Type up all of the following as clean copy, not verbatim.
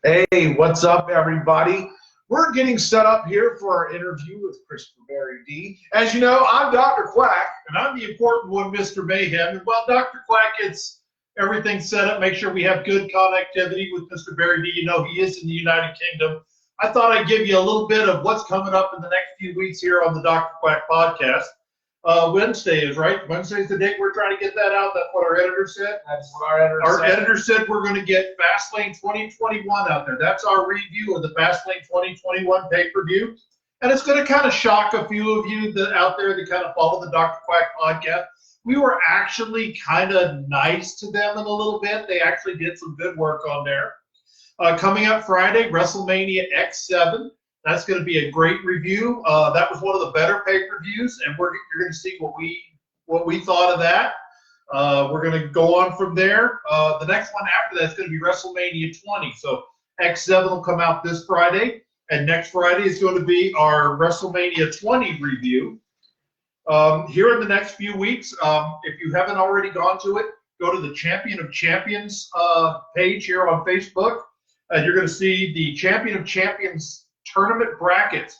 Hey, what's up, everybody? We're getting set up here for our interview with Christopher Berry-Dee. As you know, I'm Dr. Quack, and I'm the important one, Mr. Mayhem. And while Dr. Quack gets everything set up, make sure we have good connectivity with Mr. Berry-Dee. You know, he is in the United Kingdom. I thought I'd give you a little bit of what's coming up in the next few weeks here on the Dr. Quack podcast. Wednesday is, right? Wednesday's the date we're trying to get that out. That's what our editor said. That's what our editor said we're going to get Fastlane 2021 out there. That's our review of the Fastlane 2021 pay-per-view. And it's going to kind of shock a few of you out there that kind of follow the Dr. Quack podcast. We were actually kind of nice to them in a little bit. They actually did some good work on there. Coming up Friday, WrestleMania X7. That's going to be a great review. That was one of the better pay-per-views, and you're going to see what we thought of that. We're going to go on from there. The next one after that is going to be WrestleMania 20. So X7 will come out this Friday, and next Friday is going to be our WrestleMania 20 review. Here in the next few weeks, if you haven't already gone to it, go to the Champion of Champions page here on Facebook, and you're going to see the Champion of Champions tournament brackets.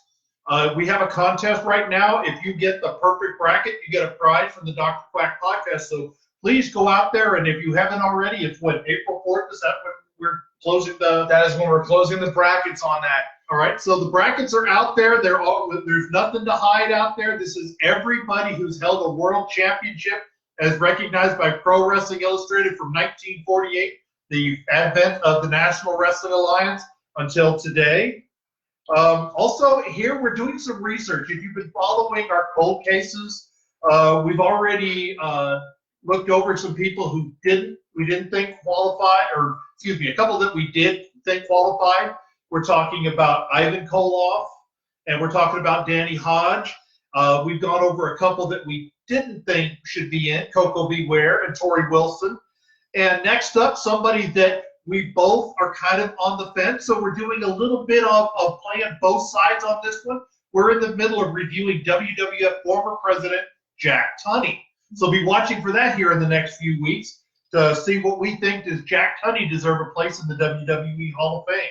We have a contest right now. If you get the perfect bracket, you get a prize from the Dr. Quack podcast. So please go out there, and if you haven't already, it's what, April 4th? Is that when we're closing That is when we're closing the brackets on that. All right, so the brackets are out there. There's nothing to hide out there. This is everybody who's held a world championship as recognized by Pro Wrestling Illustrated from 1948, the advent of the National Wrestling Alliance, until today. Also, here we're doing some research. If you've been following our cold cases, we've already looked over some people who we didn't think qualified, or excuse me, a couple that we did think qualified. We're talking about Ivan Koloff, and we're talking about Danny Hodge. We've gone over a couple that we didn't think should be in, Coco Beware and Tori Wilson. And next up, somebody that we both are kind of on the fence, so we're doing a little bit of playing both sides on this one. We're in the middle of reviewing WWF former president Jack Tunney. So be watching for that here in the next few weeks to see what we think. Does Jack Tunney deserve a place in the WWE Hall of Fame?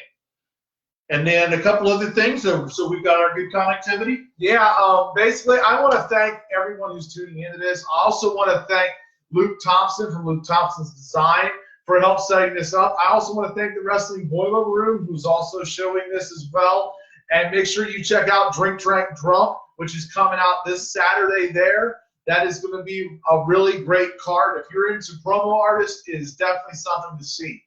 And then a couple other things, so we've got our good connectivity. Yeah, basically, I want to thank everyone who's tuning into this. I also want to thank Luke Thompson from Luke Thompson's Design for help setting this up. I also want to thank the Wrestling Boiler Room, who's also showing this as well. And make sure you check out Drink, Drank, Drunk, which is coming out this Saturday there. That is going to be a really great card. If you're into promo artists, it is definitely something to see.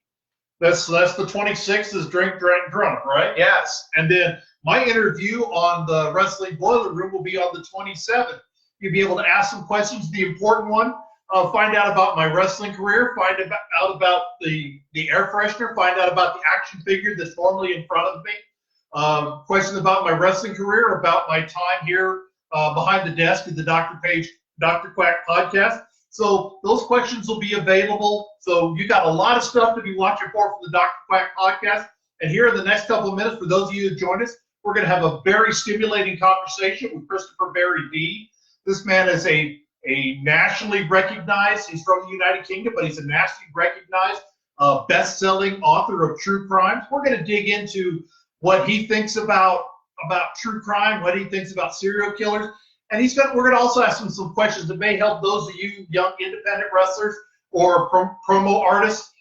That's the 26th is Drink, Drank, Drunk, right? Yes. And then my interview on the Wrestling Boiler Room will be on the 27th. You'll be able to ask some questions. The important one, find out about my wrestling career, find out about the air freshener, find out about the action figure that's normally in front of me. Questions about my wrestling career, about my time here behind the desk at the Dr. Quack podcast. So those questions will be available. So you got a lot of stuff to be watching for from the Dr. Quack podcast. And here in the next couple of minutes, for those of you who join us, we're going to have a very stimulating conversation with Christopher Berry-Dee. This man is a nationally recognized, he's from the United Kingdom, but he's a nationally recognized best-selling author of true crimes. We're going to dig into what he thinks about true crime, what he thinks about serial killers. And we're going to also ask him some questions that may help those of you young independent wrestlers or promo artists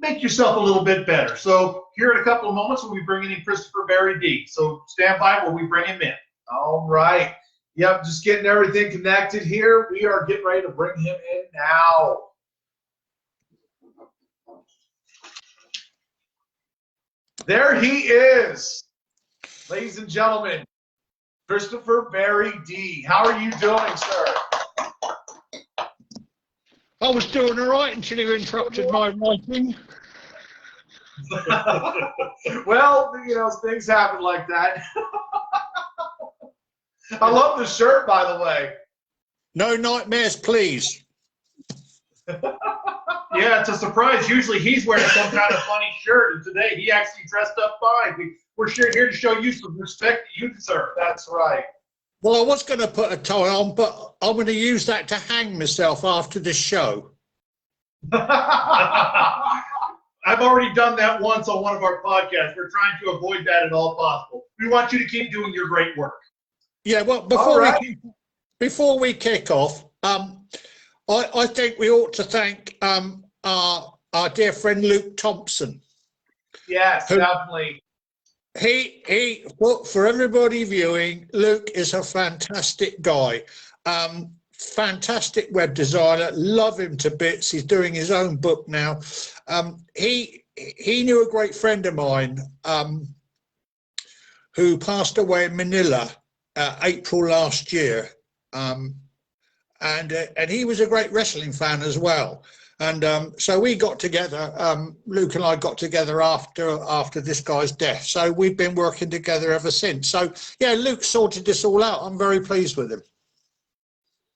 make yourself a little bit better. So here in a couple of moments, we'll be bringing in Christopher Berry-Dee. So stand by while we bring him in. All right. Yep, just getting everything connected here. We are getting ready to bring him in now. There he is. Ladies and gentlemen, Christopher Berry-Dee. How are you doing, sir? I was doing all right until you interrupted my writing. Well, you know, things happen like that. I love the shirt, by the way. No nightmares, please. Yeah, it's a surprise. Usually he's wearing some kind of funny shirt, and today he actually dressed up fine. We're here to show you some respect that you deserve. That's right. Well, I was going to put a tie on, but I'm going to use that to hang myself after the show. I've already done that once on one of our podcasts. We're trying to avoid that at all possible. We want you to keep doing your great work. Yeah, well, before we kick off, I think we ought to thank our dear friend Luke Thompson. Yes, definitely. He for everybody viewing, Luke is a fantastic guy. Fantastic web designer, love him to bits. He's doing his own book now. He knew a great friend of mine who passed away in Manila April last year, and he was a great wrestling fan as well. And so we got together. Luke and I got together after this guy's death. So we've been working together ever since. So yeah, Luke sorted this all out. I'm very pleased with him.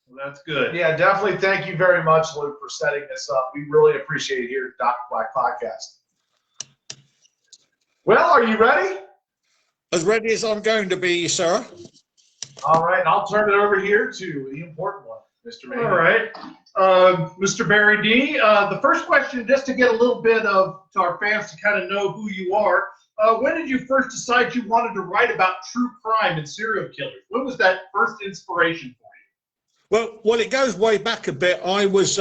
Well, that's good. Yeah, definitely. Thank you very much, Luke, for setting this up. We really appreciate it here at Dr. Quack Podcast. Well, are you ready? As ready as I'm going to be, sir. All right, I'll turn it over here to the important one, Mr. Mayhem. All right. Mr. Berry-Dee, the first question, just to get a little bit to our fans to kind of know who you are, when did you first decide you wanted to write about true crime and serial killers? When was that first inspiration for you? Well, it goes way back a bit. I was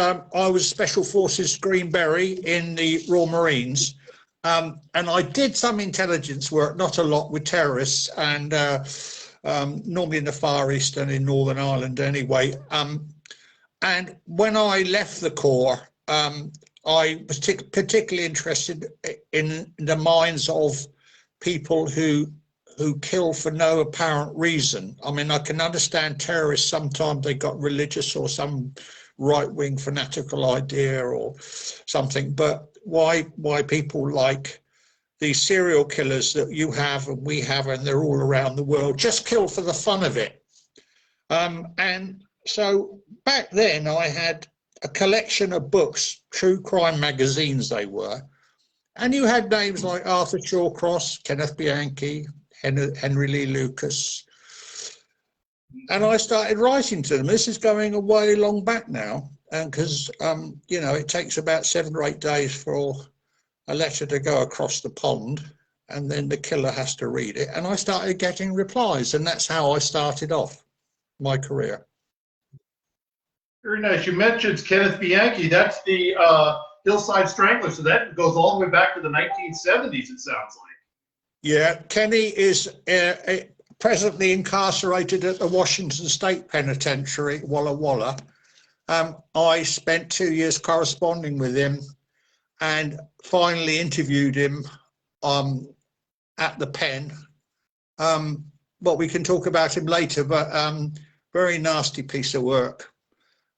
Special Forces Green Beret in the Royal Marines, and I did some intelligence work, not a lot, with terrorists, and normally in the Far East and in Northern Ireland anyway. And when I left the Corps, I was particularly interested in the minds of people who kill for no apparent reason. I mean, I can understand terrorists, sometimes they got religious or some right-wing fanatical idea or something, but why people like these serial killers that you have and we have, and they're all around the world, just kill for the fun of it. And so back then I had a collection of books, true crime magazines they were, and you had names like Arthur Shawcross, Kenneth Bianchi, Henry Lee Lucas, and I started writing to them. This is going a way long back now, and because you know, it takes about 7 or 8 days for a letter to go across the pond, and then the killer has to read it, and I started getting replies, and that's how I started off my career. Very nice. You mentioned Kenneth Bianchi. That's the Hillside Strangler, so that goes all the way back to the 1970s, it sounds like. Yeah, Kenny is presently incarcerated at the Washington State Penitentiary, Walla Walla. I spent 2 years corresponding with him and finally interviewed him at the pen. But we can talk about him later, but very nasty piece of work.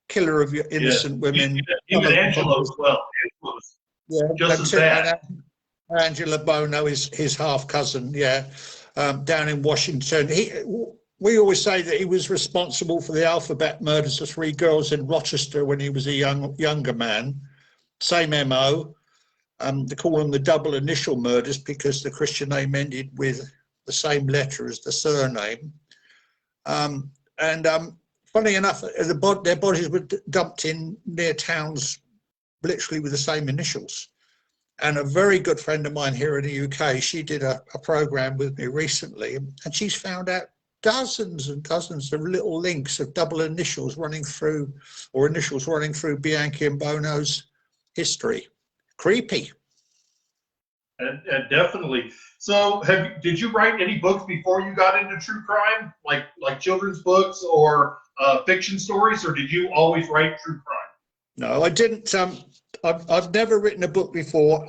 Killer of innocent women. Even Angelo as well. Yeah, just as bad. Angela Bono is his half cousin, yeah, down in Washington. We always say that he was responsible for the alphabet murders of 3 girls in Rochester when he was a younger man. Same MO. They call them the double initial murders because the Christian name ended with the same letter as the surname. Funny enough, their bodies were dumped in near towns literally with the same initials. And a very good friend of mine here in the UK, she did a program with me recently, and she's found out dozens and dozens of little links of double initials running through, or initials running through Bianchi and Bono's history. Creepy. And definitely. So, did you write any books before you got into true crime, like children's books or fiction stories, or did you always write true crime? No, I didn't. I've never written a book before.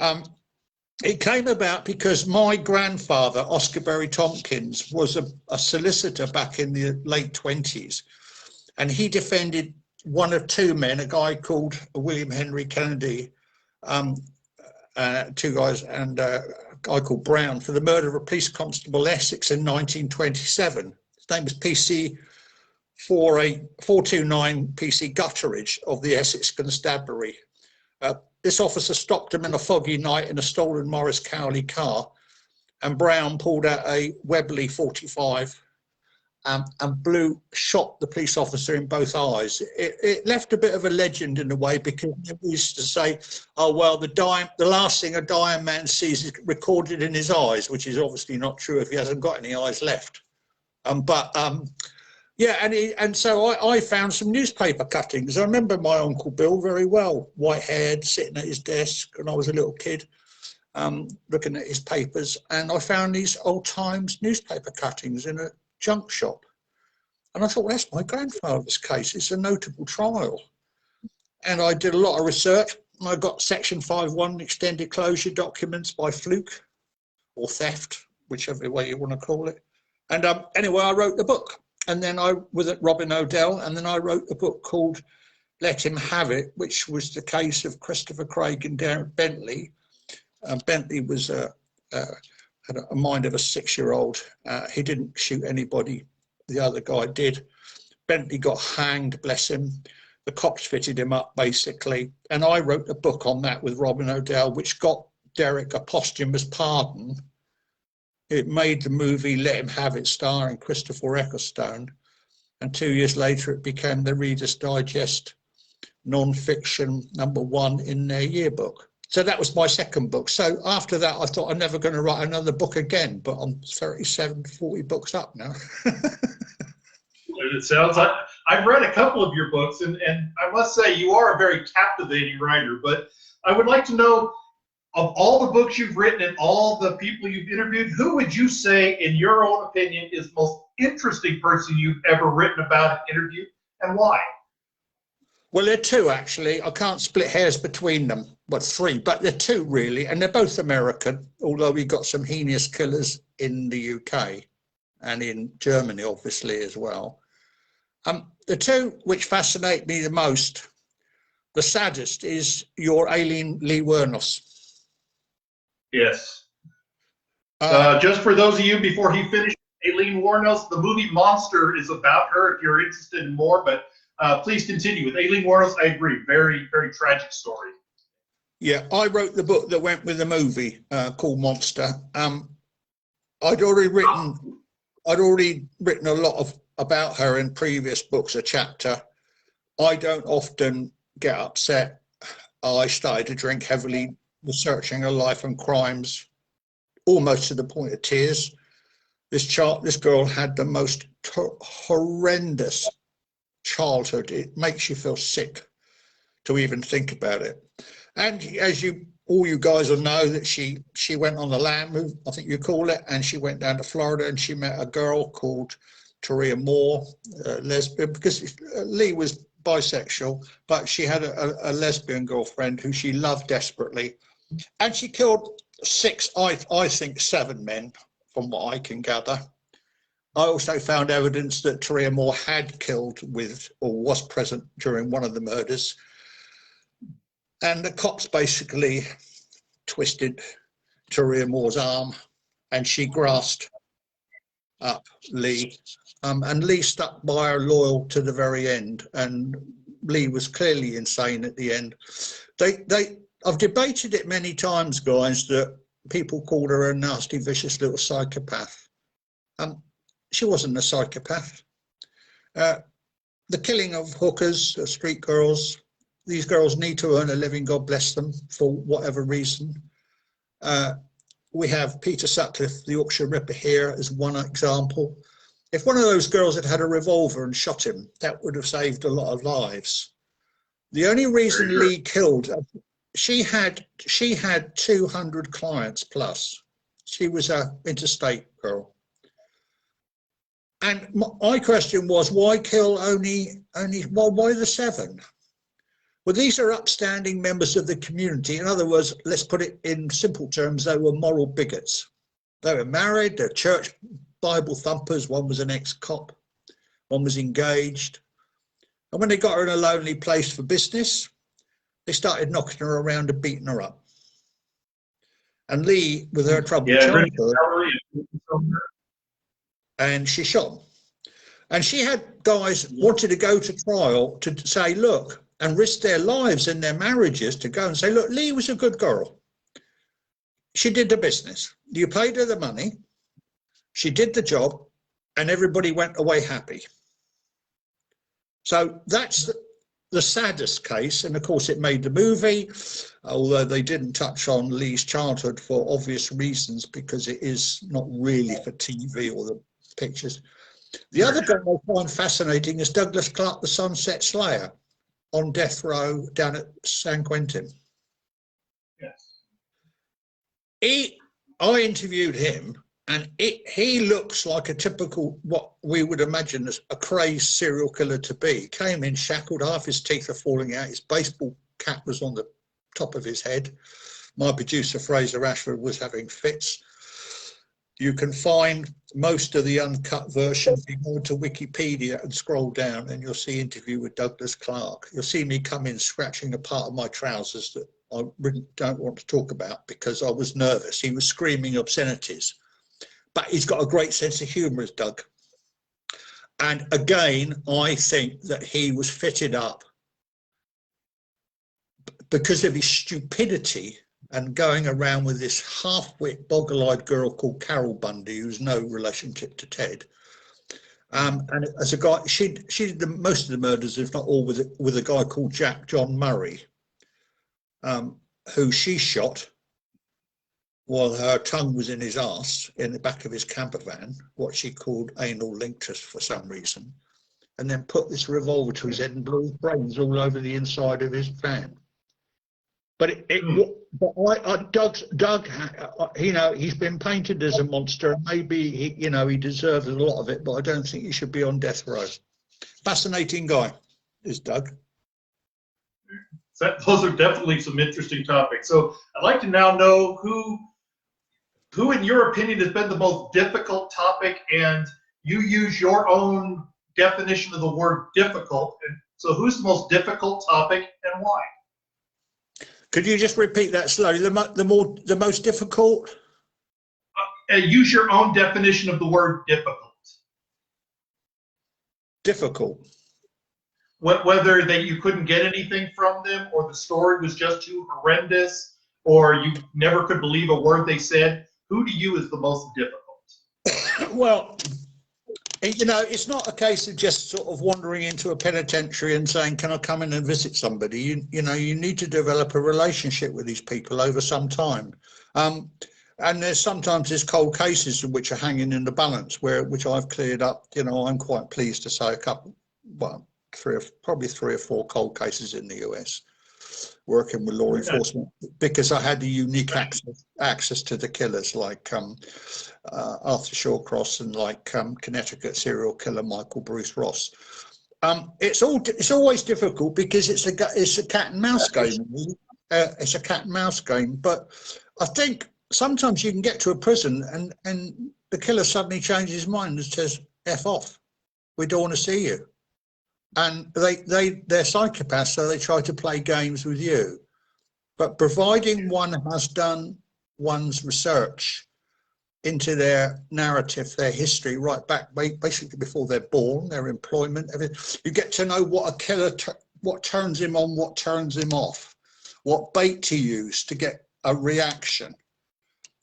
It came about because my grandfather, Oscar Berry-Tompkins, was a solicitor back in the late 20s, and he defended one of 2 men, a guy called William Henry Kennedy, 2 guys, and a guy called Brown, for the murder of a police constable Essex in 1927. His name was PC 429 PC Gutteridge of the Essex Constabulary. This officer stopped him in a foggy night in a stolen Morris Cowley car, and Brown pulled out a Webley 45 and shot the police officer in both eyes. It left a bit of a legend in a way, because we used to say, oh, well, the last thing a dying man sees is recorded in his eyes, which is obviously not true if he hasn't got any eyes left. Yeah, and so I found some newspaper cuttings. I remember my Uncle Bill very well, white-haired, sitting at his desk when I was a little kid, looking at his papers, and I found these old Times newspaper cuttings in a junk shop. And I thought, well, that's my grandfather's case. It's a notable trial. And I did a lot of research. I got Section 5.1 extended closure documents by fluke or theft, whichever way you want to call it. And anyway, I wrote the book. And then I was at Robin Odell, and then I wrote a book called Let Him Have It, which was the case of Christopher Craig and Derek Bentley. Bentley was had a mind of a 6-year-old. He didn't shoot anybody. The other guy did. Bentley got hanged, bless him. The cops fitted him up, basically. And I wrote a book on that with Robin Odell, which got Derek a posthumous pardon. It made the movie Let Him Have It, starring Christopher Ecclestone. And 2 years later, it became the Reader's Digest non-fiction #1 in their yearbook. So that was my second book. So after that, I thought I'm never going to write another book again, but I'm 37, 40 books up now. It sounds like I've read a couple of your books, and I must say you are a very captivating writer. But I would like to know, of all the books you've written and all the people you've interviewed, who would you say, in your own opinion, is the most interesting person you've ever written about and interviewed, and why? Well, there are two, actually. I can't split hairs between them. Well, three, but they're two, really. And they're both American, although we've got some heinous killers in the UK and in Germany, obviously, as well. The two which fascinate me the most, the saddest, is your Aileen Lee Wuornos. Yes. Just for those of you, before he finished, Aileen Wuornos, the movie Monster is about her, if you're interested in more, but please continue. With Aileen Wuornos, I agree. Very, very tragic story. Yeah, I wrote the book that went with the movie called Monster. I'd already written a lot about her in previous books, a chapter. I don't often get upset. I started to drink heavily, researching her life and crimes, almost to the point of tears. This girl had the most horrendous childhood. It makes you feel sick to even think about it. And as all you guys will know, that she went on the land move, I think you call it, and she went down to Florida and she met a girl called Taria Moore, lesbian, because Lee was bisexual, but she had a lesbian girlfriend who she loved desperately. And she killed 6, I think 7 men, from what I can gather. I also found evidence that Taria Moore had killed with, or was present during one of the murders. And the cops basically twisted Taria Moore's arm, and she grasped up Lee. And Lee stuck by her, loyal to the very end. And Lee was clearly insane at the end. I've debated it many times, guys, that people called her a nasty, vicious little psychopath. She wasn't a psychopath. The killing of hookers, street girls, these girls need to earn a living, God bless them, for whatever reason. We have Peter Sutcliffe, the Yorkshire Ripper, here as one example. If one of those girls had had a revolver and shot him, that would have saved a lot of lives. The only reason Lee killed, she had 200 clients plus. She was an interstate girl. And my question was, why kill why the 7? Well, these are upstanding members of the community. In other words, let's put it in simple terms, they were moral bigots. They were married, they're church Bible thumpers. One was an ex-cop, one was engaged. And when they got her in a lonely place for business, they started knocking her around and beating her up. And Lee, with her troubled childhood, and she shot them. And she had guys wanted to go to trial to say, look, and risk their lives and their marriages to go and say, look, Lee was a good girl. She did the business. You paid her the money. She did the job, and everybody went away happy. So that's the saddest case, and of course it made the movie, although they didn't touch on Lee's childhood for obvious reasons, because it is not really for TV or the pictures. The other guy I find fascinating is Douglas Clark, the Sunset Slayer, on death row down at San Quentin. Yes. I interviewed him, and he looks like a typical, what we would imagine as a crazed serial killer to be. He came in shackled, half his teeth are falling out, his baseball cap was on the top of his head. My producer, Fraser Ashford, was having fits. You can find most of the uncut versions. You go to Wikipedia and scroll down, and you'll see interview with Douglas Clark. You'll see me come in scratching a part of my trousers that I really don't want to talk about because I was nervous. He was screaming obscenities. But he's got a great sense of humour, as Doug. And again, I think that he was fitted up because of his stupidity and going around with this half-wit, boggle-eyed girl called Carol Bundy, who's no relationship to Ted. And as a guy, she did most of the murders, if not all, with a guy called Jack John Murray, who she shot while her tongue was in his arse in the back of his camper van, what she called anal linctus for some reason, and then put this revolver to his head and blew his brains all over the inside of his van. But Doug, you know, he's been painted as a monster. Maybe he deserves a lot of it, but I don't think he should be on death row. Fascinating guy is Doug. Those are definitely some interesting topics. So I'd like to now know who in your opinion has been the most difficult topic, and you use your own definition of the word difficult. And so who's the most difficult topic and why? Could you just repeat that slowly? The most difficult? Use your own definition of the word difficult. Difficult. Whether that you couldn't get anything from them, or the story was just too horrendous, or you never could believe a word they said. Who to you is the most difficult? Well, you know, it's not a case of just sort of wandering into a penitentiary and saying, can I come in and visit somebody? You know, you need to develop a relationship with these people over some time. And there's sometimes cold cases which are hanging in the balance, which I've cleared up. You know, I'm quite pleased to say probably three or four cold cases in the US, working with law enforcement, because I had the unique access to the killers, like Arthur Shawcross and like Connecticut serial killer Michael Bruce Ross. It's always difficult because it's a cat and mouse game. It's a cat and mouse game. But I think sometimes you can get to a prison and the killer suddenly changes his mind and says, "F off, we don't want to see you." And they're psychopaths, so they try to play games with you. But providing one has done one's research into their narrative, their history, right back basically before they're born, their employment, everything, you get to know what a killer, what turns him on, what turns him off, what bait to use to get a reaction.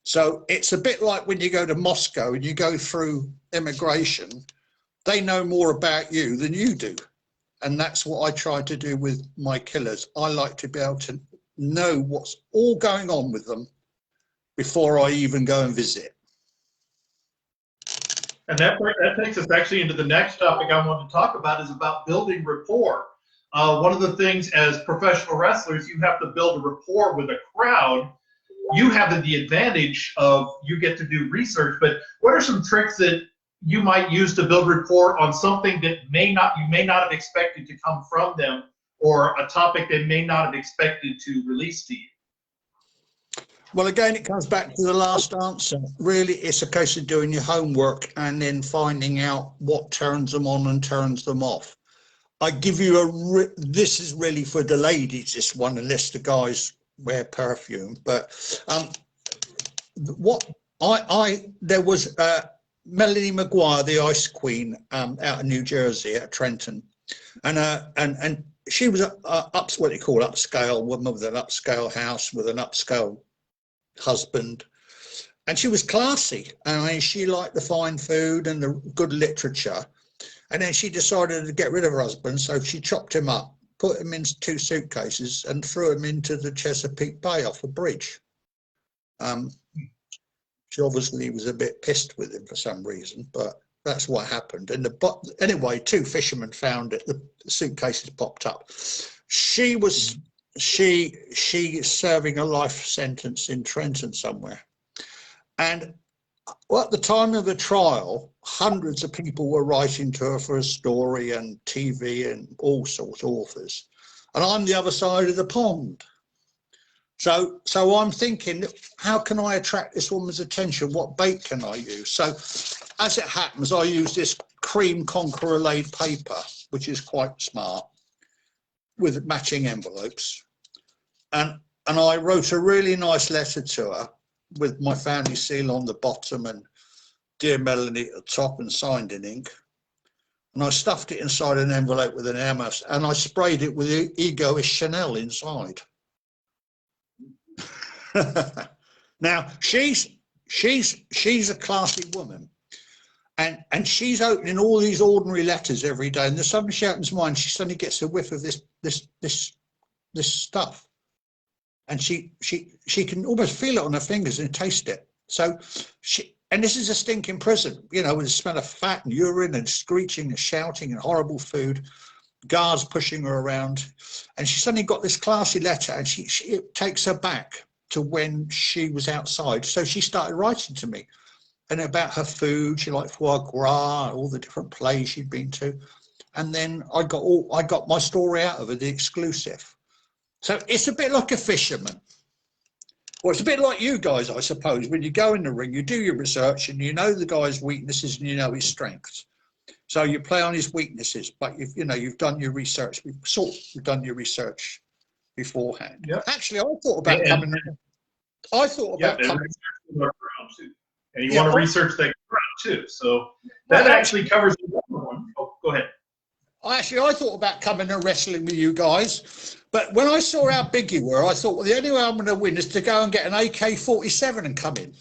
So it's a bit like when you go to Moscow and you go through immigration, they know more about you than you do. And that's what I try to do with my killers. I like to be able to know what's all going on with them before I even go and visit. And that takes us actually into the next topic I want to talk about, is about building rapport. One of the things as professional wrestlers, you have to build a rapport with a crowd. You have the advantage of you get to do research, but what are some tricks that you might use to build rapport on something that you may not have expected to come from them, or a topic they may not have expected to release to you? Well, again, it comes back to the last answer. Really, it's a case of doing your homework and then finding out what turns them on and turns them off. I give you this is really for the ladies, this one, unless the guys wear perfume. But there was Melanie Maguire, the Ice Queen, out of New Jersey at Trenton, and she was what they call upscale woman with an upscale house with an upscale husband, And she was classy. I mean, she liked the fine food and the good literature. And then she decided to get rid of her husband, so she chopped him up, put him into 2 suitcases, and threw him into the Chesapeake Bay off a bridge. She obviously was a bit pissed with him for some reason, but that's what happened. And anyway, 2 fishermen found it. The suitcases popped up. She was serving a life sentence in Trenton somewhere. And at the time of the trial, hundreds of people were writing to her for a story, and TV and all sorts of authors. And I'm the other side of the pond. So I'm thinking, how can I attract this woman's attention? What bait can I use? So as it happens, I use this cream Conqueror laid paper, which is quite smart, with matching envelopes. And I wrote a really nice letter to her with my family seal on the bottom and Dear Melanie at the top, and signed in ink. And I stuffed it inside an envelope with an MS, and I sprayed it with Egoist Chanel inside. Now she's a classy woman, and she's opening all these ordinary letters every day, and there's suddenly she opens mine, she suddenly gets a whiff of this stuff, and she can almost feel it on her fingers and taste it. So and this is a stinking prison, you know, with the smell of fat and urine and screeching and shouting and horrible food, guards pushing her around, and she suddenly got this classy letter, and it takes her back to when she was outside. So she started writing to me, and about her food. She liked foie gras, all the different plays she'd been to, and then I got my story out of her, the exclusive. So it's a bit like a fisherman. Well, it's a bit like you guys, I suppose. When you go in the ring, you do your research, and you know the guy's weaknesses and you know his strengths. So you play on his weaknesses, but you've done your research. You've done your research beforehand. Yep. Actually, I thought about coming. I thought about coming. And you want to research that ground too. So that actually covers the other one. Oh, go ahead. I thought about coming and wrestling with you guys, but when I saw how big you were, I thought, well, the only way I'm going to win is to go and get an AK-47 and come in.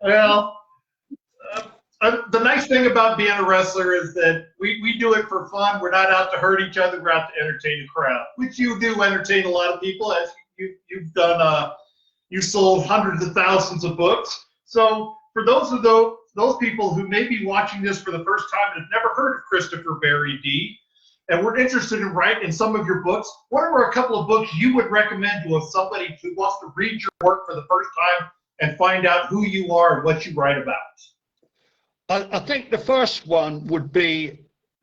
Well, the nice thing about being a wrestler is that we do it for fun. We're not out to hurt each other. We're out to entertain the crowd, which you do entertain a lot of people, as you've done. You sold hundreds of thousands of books. So for those people who may be watching this for the first time and have never heard of Christopher Berry-Dee, and we're interested in writing some of your books, what are a couple of books you would recommend to somebody who wants to read your work for the first time and find out who you are and what you write about? I think the first one would be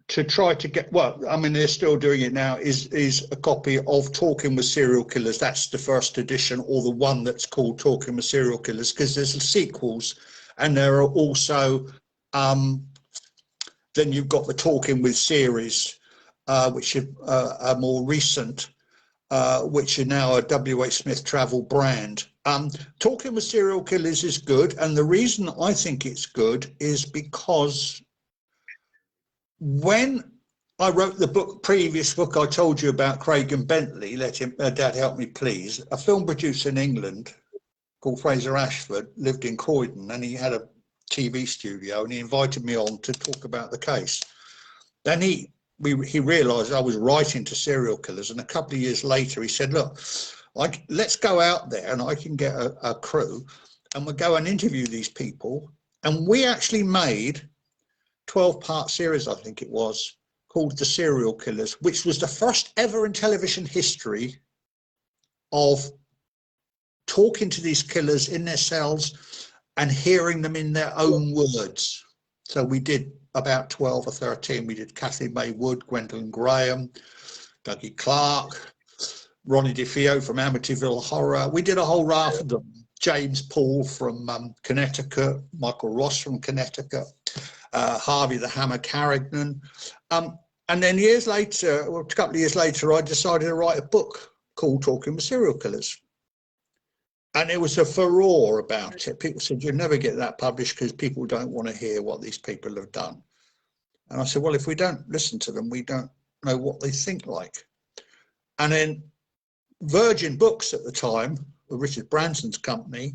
to try to get, well, I mean, they're still doing it now, is a copy of Talking with Serial Killers. That's the first edition, or the one that's called Talking with Serial Killers, because there's sequels, and there are also, then you've got the Talking with series, which are more recent, which are now a W.H. Smith Travel brand. Talking with Serial Killers is good, and the reason I think it's good is because when I wrote the previous book I told you about, Craig and Bentley, Dad Help Me Please, a film producer in England called Fraser Ashford lived in Croydon, and he had a TV studio, and he invited me on to talk about the case. Then he realised I was writing to serial killers, and a couple of years later he said, look, let's go out there and I can get a crew, and we'll go and interview these people. And we actually made 12-part series, I think it was, called The Serial Killers, which was the first ever in television history of talking to these killers in their cells and hearing them in their own words. So we did about 12 or 13. We did Kathleen May Wood, Gwendolyn Graham, Dougie Clark, Ronnie DeFeo from Amityville Horror. We did a whole raft of them. James Paul from Connecticut, Michael Ross from Connecticut, Harvey the Hammer Carrigan. And then years later, or a couple of years later, I decided to write a book called Talking with Serial Killers. And it was a furore about it. People said, you'll never get that published because people don't want to hear what these people have done. And I said, well, if we don't listen to them, we don't know what they think like. And then Virgin Books at the time Richard Branson's company,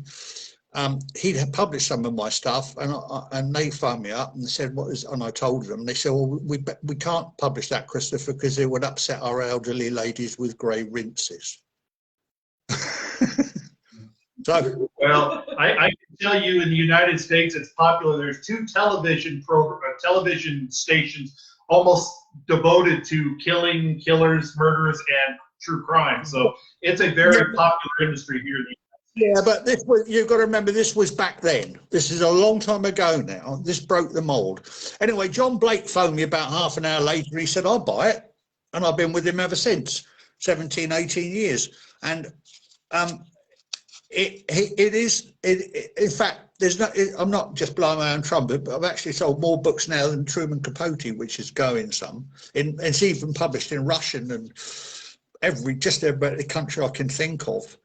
he'd had published some of my stuff, and they phoned me up and said, "What is?" And I told them. They said, "Well, we can't publish that, Christopher, because it would upset our elderly ladies with grey rinses." So, well, I can tell you, in the United States, it's popular. There's two television stations almost devoted to killing, killers, murderers, and true crime. So it's a very popular industry here in the yeah, but this was, you've got to remember, this was back then. This is a long time ago now. This broke the mold. Anyway, John Blake phoned me about half an hour later. He said, "I'll buy it." And I've been with him ever since, 17, 18 years. And it is, in fact, there's no, I'm not just blowing my own trumpet, but I've actually sold more books now than Truman Capote, which is going some. It's even published in Russian and just every country I can think of.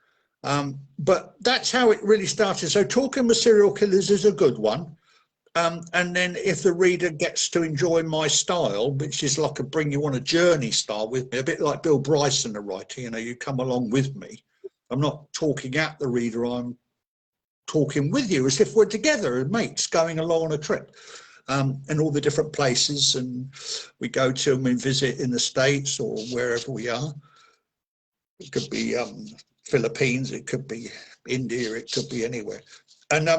But that's how it really started. So Talking with Serial Killers is a good one. And then if the reader gets to enjoy my style, which is like a bring you on a journey style with me, a bit like Bill Bryson, the writer, you know, you come along with me. I'm not talking at the reader, I'm talking with you as if we're together as mates going along on a trip, and all the different places, and we go to them and visit in the States or wherever we are. It could be Philippines, it could be India, it could be anywhere. And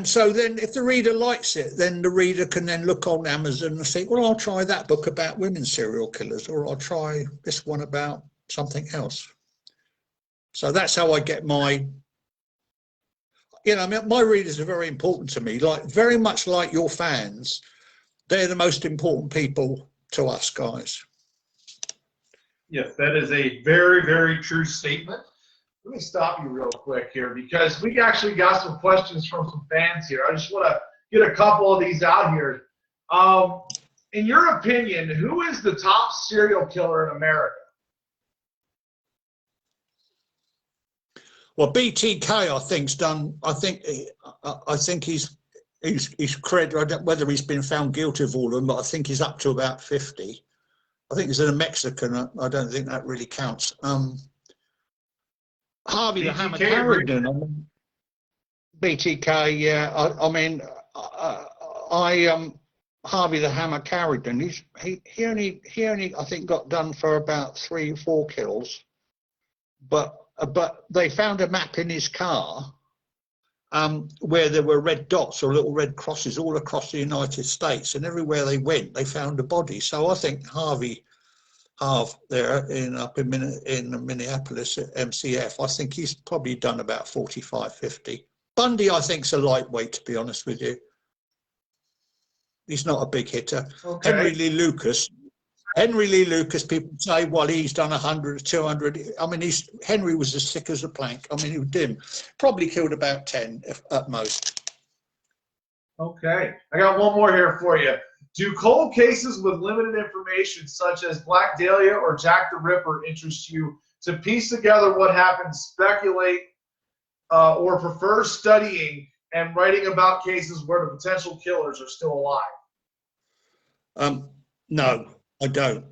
so then if the reader likes it, then the reader can then look on Amazon and think, well, I'll try that book about women serial killers, or I'll try this one about something else. So that's how I get my, you know, I mean, my readers are very important to me, like very much like your fans. They're the most important people to us guys. Yes, that is a very, very true statement. Let me stop you real quick here, because we actually got some questions from some fans here. I just want to get a couple of these out here. In your opinion, who is the top serial killer in America? Well, BTK, I think's done. I think he's credited. I don't know whether he's been found guilty of all of them, but I think he's up to about 50. I think he's a Mexican. I don't think that really counts. Harvey the Hammer Carrigan. BTK, yeah. Harvey the Hammer Carrigan. He only I think got done for about 3 or 4 kills, but they found a map in his car where there were red dots or little red crosses all across the United States, and everywhere they went, they found a body. So I think Harv there up in Minneapolis at MCF, I think he's probably done about 45, 50. Bundy, I think, is a lightweight, to be honest with you. He's not a big hitter. Okay. Henry Lee Lucas, people say, well, he's done 100 or 200. I mean, Henry was as thick as a plank. I mean, he was dim. Probably killed about 10 at most. Okay. I got one more here for you. Do cold cases with limited information, such as Black Dahlia or Jack the Ripper, interest you to piece together what happened, speculate, or prefer studying and writing about cases where the potential killers are still alive? No. I don't.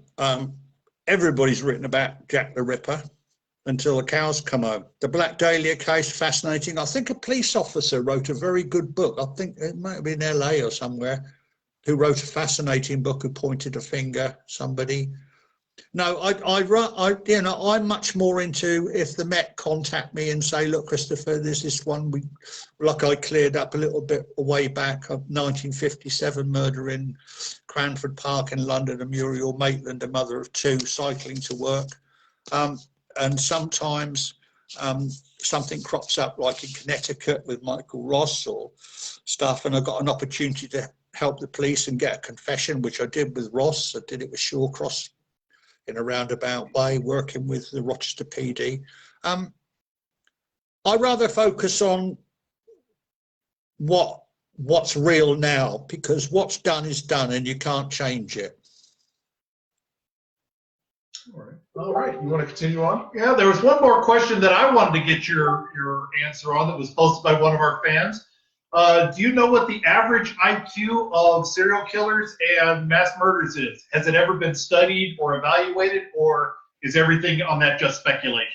Everybody's written about Jack the Ripper until the cows come home. The Black Dahlia case, fascinating. I think a police officer wrote a very good book. I think it might have been LA or somewhere, who wrote a fascinating book, who pointed a finger somebody. No, I'm much more into if the Met contact me and say, look, Christopher, there's this one I cleared up a little bit way back of 1957 murder in Cranford Park in London, and Muriel Maitland, a mother of 2, cycling to work. And sometimes something crops up like in Connecticut with Michael Ross or stuff, and I got an opportunity to help the police and get a confession, which I did with Ross. I did it with Shawcross in a roundabout way, working with the Rochester PD. I rather focus on what's real now, because what's done is done and you can't change it. All right. You want to continue on? Yeah, there was one more question that I wanted to get your answer on that was posted by one of our fans. Do you know what the average IQ of serial killers and mass murderers is? Has it ever been studied or evaluated, or is everything on that just speculation?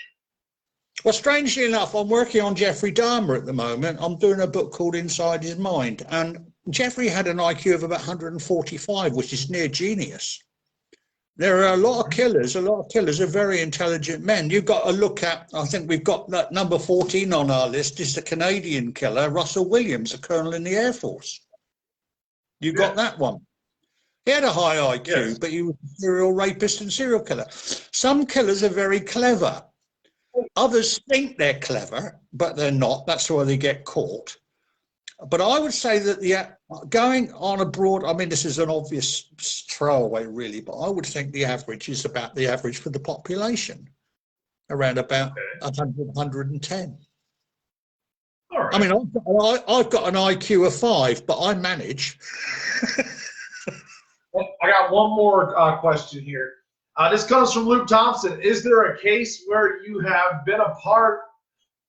Well, strangely enough, I'm working on Jeffrey Dahmer at the moment. I'm doing a book called Inside His Mind, and Jeffrey had an IQ of about 145, which is near genius. There are a lot of killers. A lot of killers are very intelligent men. You've got to look at, I think we've got that number 14 on our list is the Canadian killer, Russell Williams, a colonel in the Air Force. You got that one. He had a high IQ, yes, but he was a serial rapist and serial killer. Some killers are very clever. Others think they're clever, but they're not. That's why they get caught. But I would say that going on abroad, I mean, this is an obvious throwaway, really, but I would think the average is about the average for the population, around about 100, 110. All right. I mean, I've got an IQ of 5, but I manage. Well, I got one more question here. This comes from Luke Thompson. Is there a case where you have been a part?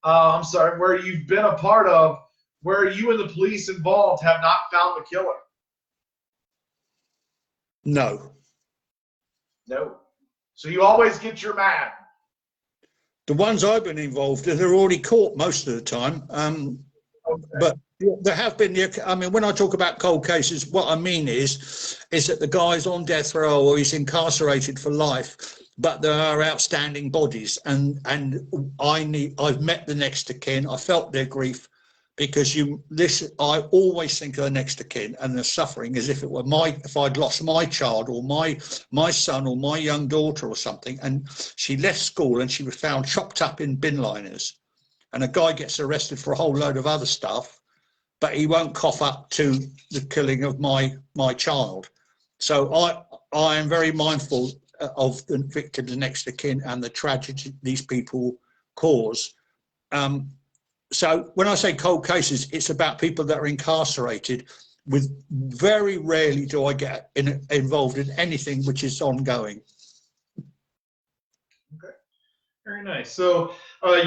Where you've been a part of, where you and the police involved have not found the killer? No. No. So you always get your man. The ones I've been involved in, they're already caught most of the time. Okay. But there have been, I mean, when I talk about cold cases, what I mean is that the guy's on death row or he's incarcerated for life, but there are outstanding bodies, and I've met the next of kin. I felt their grief, because I always think of the next of kin and the suffering as if it were if I'd lost my child or my son or my young daughter or something, and she left school and she was found chopped up in bin liners, and a guy gets arrested for a whole load of other stuff, but he won't cough up to the killing of my child. So I am very mindful of the victims next of kin and the tragedy these people cause. So when I say cold cases, it's about people that are incarcerated. With very rarely do I get involved in anything which is ongoing. Okay, very nice. So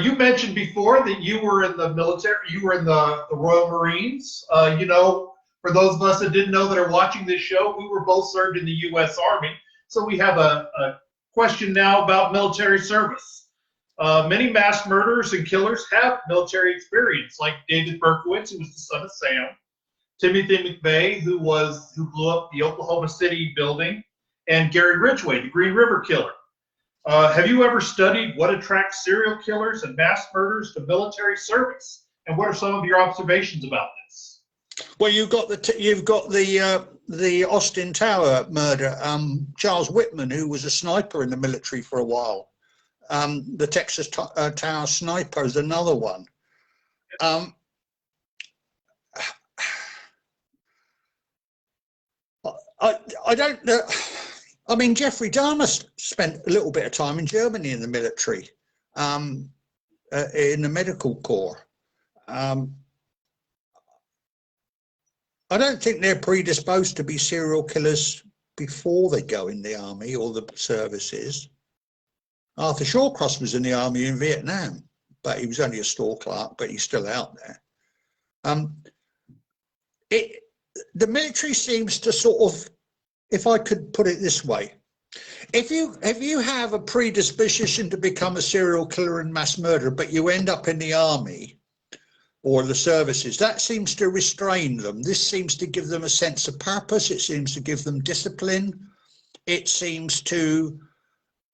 you mentioned before that you were in the military. You were in the Royal Marines. You know, for those of us that didn't know that are watching this show, we were both served in the U.S. Army. So we have a question now about military service. Many mass murderers and killers have military experience, like David Berkowitz, who was the son of Sam, Timothy McVeigh, who blew up the Oklahoma City building, and Gary Ridgway, the Green River Killer. Have you ever studied what attracts serial killers and mass murderers to military service? And what are some of your observations about this? Well, you've got the Austin Tower murder. Charles Whitman, who was a sniper in the military for a while. The Texas Tower Sniper is another one. I don't know. I mean, Jeffrey Dahmer spent a little bit of time in Germany in the military, in the medical corps. I don't think they're predisposed to be serial killers before they go in the army or the services. Arthur Shawcross was in the army in Vietnam, but he was only a store clerk, but he's still out there. The military seems to sort of, if I could put it this way, if you have a predisposition to become a serial killer and mass murderer, but you end up in the army or the services, that seems to restrain them. This seems to give them a sense of purpose. It seems to give them discipline. It seems to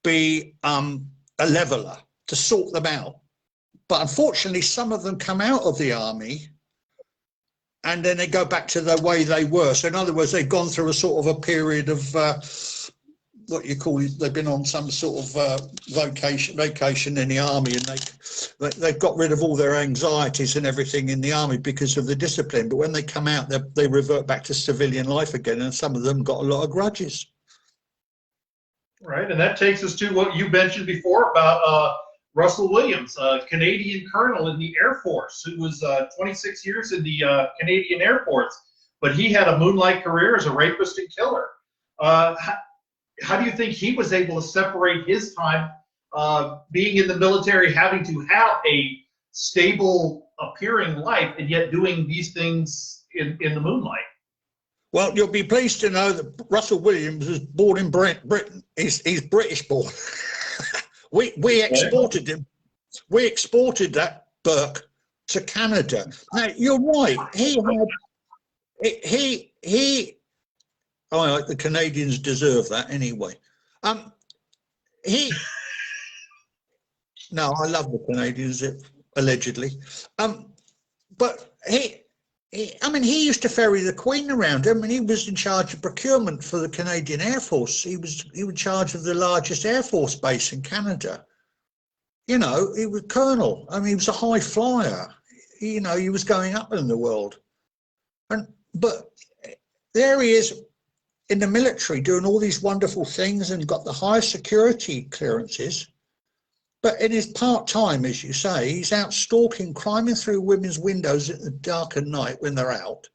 be a leveler, to sort them out. But unfortunately, some of them come out of the army and then they go back to the way they were. So in other words, they've gone through a sort of a period of what you call, they've been on some sort of vacation in the army, and they've got rid of all their anxieties and everything in the army because of the discipline. But when they come out, they revert back to civilian life again, and some of them got a lot of grudges. Right, and that takes us to what you mentioned before about Russell Williams, a Canadian colonel in the Air Force, who was 26 years in the Canadian Air Force, but he had a moonlight career as a rapist and killer. How do you think he was able to separate his time being in the military, having to have a stable appearing life, and yet doing these things in the moonlight? Well, you'll be pleased to know that Russell Williams was born in Britain. He's British born. We exported him we exported that Burke to Canada. Now you're right. Oh, the Canadians deserve that anyway. No, I love the Canadians, allegedly. But I mean, he used to ferry the Queen around. I mean, he was in charge of procurement for the Canadian Air Force. He was in charge of the largest Air Force base in Canada. You know, he was colonel. I mean, he was a high flyer. You know, he was going up in the world. But there he is in the military doing all these wonderful things and got the highest security clearances. But in his part-time, as you say, he's out stalking, climbing through women's windows at the dark of night when they're out,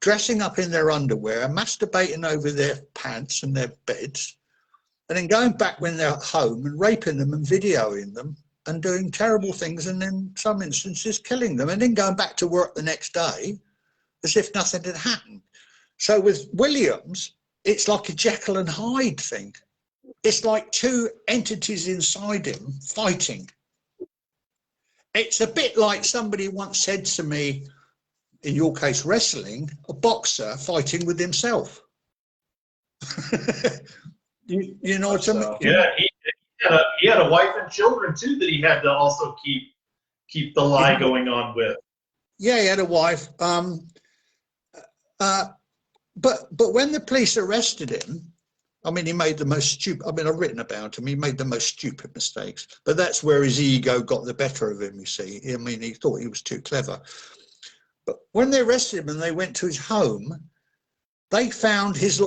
dressing up in their underwear, masturbating over their pants and their beds, and then going back when they're home and raping them and videoing them and doing terrible things, and in some instances killing them, and then going back to work the next day as if nothing had happened. So with Williams, it's like a Jekyll and Hyde thing. It's like two entities inside him fighting. It's a bit like somebody once said to me, in your case wrestling, a boxer fighting with himself. you know what I mean? Yeah, he had a wife and children too that he had to also keep the lie going on with. Yeah, he had a wife. But when the police arrested him, I mean, he made the most stupid, I mean, I've written about him, he made the most stupid mistakes, but that's where his ego got the better of him, you see. I mean, he thought he was too clever. But when they arrested him and they went to his home, they found his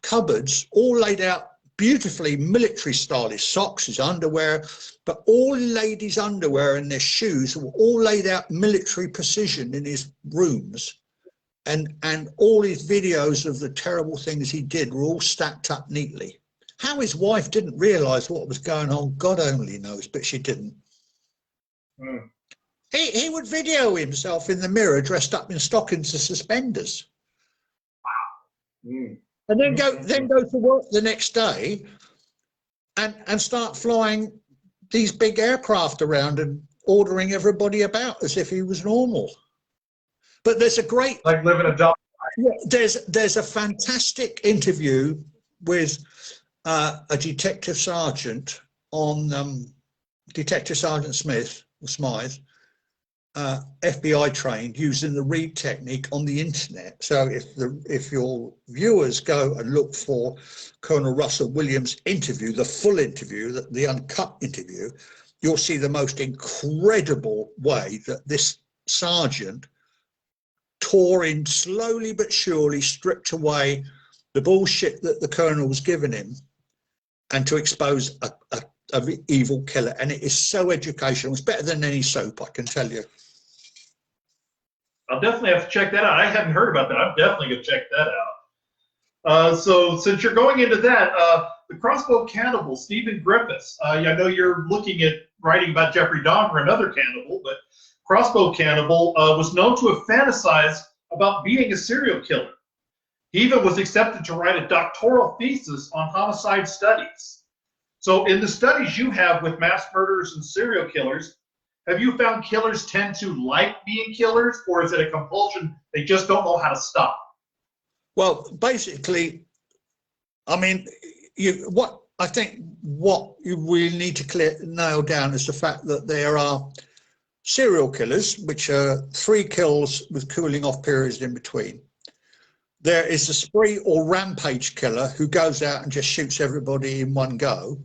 cupboards all laid out beautifully military style, his socks, his underwear, but all ladies' underwear and their shoes were all laid out military precision in his rooms. And all his videos of the terrible things he did were all stacked up neatly. How his wife didn't realise what was going on, God only knows, but she didn't. Mm. He would video himself in the mirror dressed up in stockings and suspenders. Wow. Mm. And then go to work the next day and start flying these big aircraft around and ordering everybody about as if he was normal. But there's a great, like living a dog. Yeah, there's a fantastic interview with a detective sergeant on Detective Sergeant Smythe, FBI trained, using the Reed technique on the internet. So if your viewers go and look for Colonel Russell Williams' interview, the full interview, the uncut interview, you'll see the most incredible way that this sergeant tore in slowly but surely, stripped away the bullshit that the colonel was giving him, and to expose a evil killer. And it is so educational. It's better than any soap, I can tell you. I'll definitely have to check that out. I hadn't heard about that. I'm definitely going to check that out. So since you're going into that, the Crossbow Cannibal, Stephen Griffiths. I know you're looking at writing about Jeffrey Dahmer, another cannibal, but Crossbow Cannibal was known to have fantasized about being a serial killer. He even was accepted to write a doctoral thesis on homicide studies. So in the studies you have with mass murderers and serial killers, have you found killers tend to like being killers, or is it a compulsion they just don't know how to stop? Well, basically, I mean, what you really need to nail down is the fact that there are serial killers, which are 3 kills with cooling off periods in between. There is a spree or rampage killer who goes out and just shoots everybody in one go.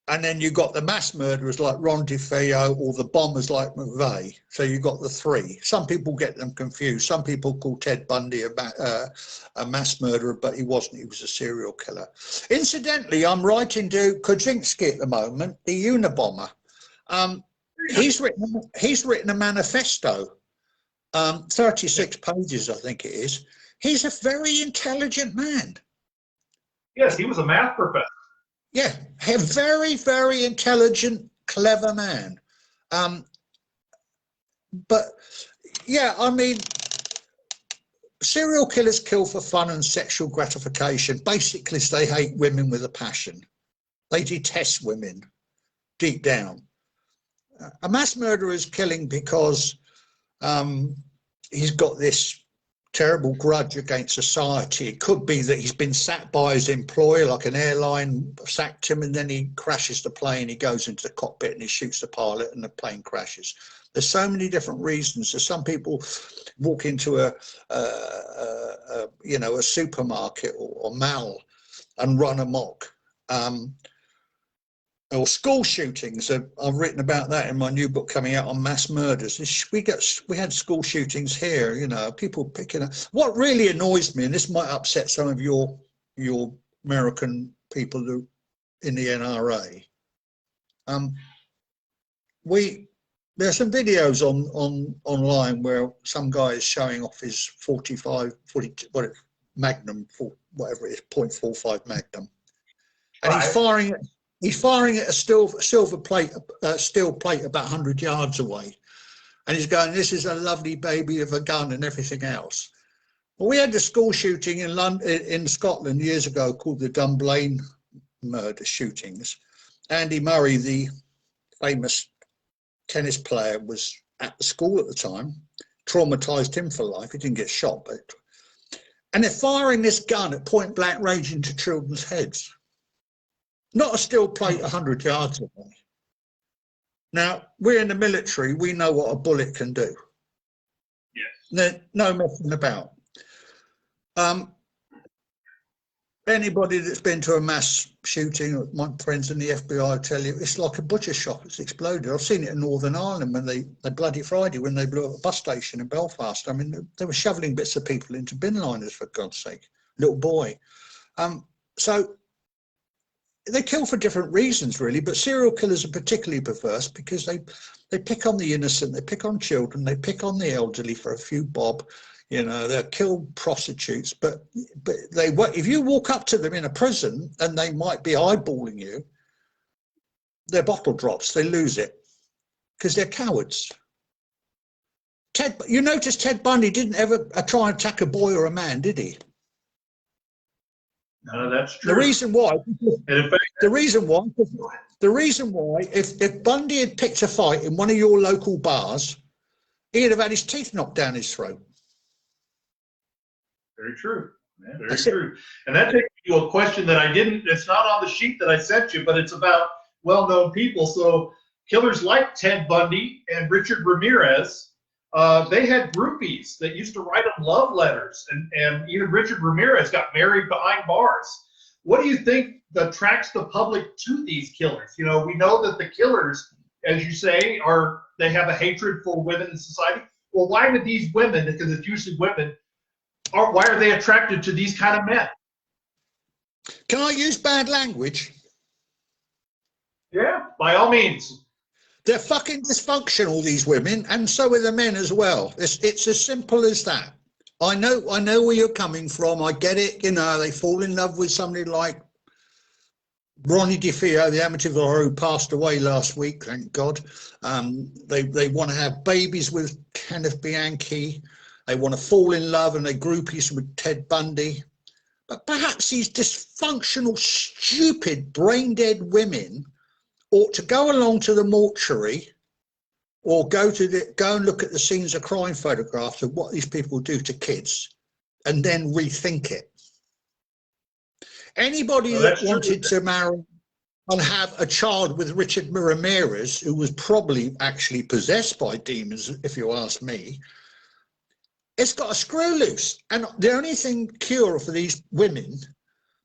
And then you've got the mass murderers like Ron DeFeo, or the bombers like McVeigh. So you've got the 3. Some people get them confused. Some people call Ted Bundy a mass murderer, but he wasn't. He was a serial killer. Incidentally, I'm writing to Kaczynski at the moment, the Unabomber. He's written a manifesto, 36 pages, I think it is. He's a very intelligent man. Yes, he was a math professor. Yeah, a very, very intelligent, clever man. But yeah, I mean, serial killers kill for fun and sexual gratification. Basically, they hate women with a passion. They detest women deep down. a mass murderer is killing because he's got this terrible grudge against society. It could be that he's been sacked by his employer, like an airline sacked him, and then he crashes the plane, he goes into the cockpit and he shoots the pilot and the plane crashes. There's so many different reasons. So some people walk into a supermarket or mall and run amok. Or school shootings. I've written about that in my new book coming out on mass murders. We had school shootings here, you know, people picking up. What really annoys me, and this might upset some of your American people who in the NRA, there's some videos online where some guy is showing off his 40 Magnum, whatever it is, .45 Magnum, and Right. he's firing at a steel plate about 100 yards away, and he's going, "This is a lovely baby of a gun," and everything else. Well, we had a school shooting in Scotland years ago called the Dunblane murder shootings. Andy Murray, the famous tennis player, was at the school at the time. Traumatized him for life. He didn't get shot, and they're firing this gun at point blank range into children's heads. Not a steel plate 100 yards away. Now, we're in the military. We know what a bullet can do. Yes. No messing about. Anybody that's been to a mass shooting, my friends in the FBI tell you, it's like a butcher shop. It's exploded. I've seen it in Northern Ireland when they Bloody Friday, when they blew up a bus station in Belfast. I mean, they were shoveling bits of people into bin liners, for God's sake. Little boy. So they kill for different reasons, really, but serial killers are particularly perverse because they pick on the innocent, they pick on children, they pick on the elderly for a few bob. You know, they'll kill prostitutes, but if you walk up to them in a prison and they might be eyeballing you, their bottle drops, they lose it because they're cowards. You notice Ted Bundy didn't ever try and attack a boy or a man, did he? No, that's true. The reason why, if Bundy had picked a fight in one of your local bars, he'd have had his teeth knocked down his throat. Very true. Yeah, very true. And that takes me to a question that it's not on the sheet that I sent you, but it's about well-known people. So killers like Ted Bundy and Richard Ramirez, they had groupies that used to write them love letters, and even Richard Ramirez got married behind bars. What do you think attracts the public to these killers? You know, we know that the killers, as you say, they have a hatred for women in society. Well, why would these women, because it's usually women, why are they attracted to these kind of men? Can I use bad language? Yeah, by all means. They're fucking dysfunctional, these women, and so are the men as well. It's as simple as that. I know where you're coming from. I get it. You know, they fall in love with somebody like Ronnie DeFeo, the Amityville, who passed away last week, thank God. They want to have babies with Kenneth Bianchi. They want to fall in love, and they groupies with Ted Bundy. But perhaps these dysfunctional, stupid, brain-dead women ought to go along to the mortuary or go and look at the scenes of crime photographs of what these people do to kids and then rethink it. Anybody that wanted to marry and have a child with Richard Ramirez, who was probably actually possessed by demons, if you ask me, it's got a screw loose. And the only cure for these women,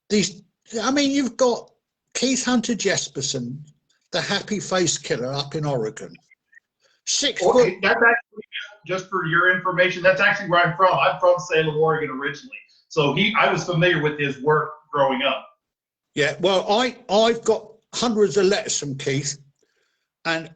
you've got Keith Hunter Jesperson, the happy face killer up in Oregon. 6 foot. That's actually, just for your information, that's actually where I'm from. I'm from Salem, Oregon originally. So I was familiar with his work growing up. Yeah, well, I've got hundreds of letters from Keith, and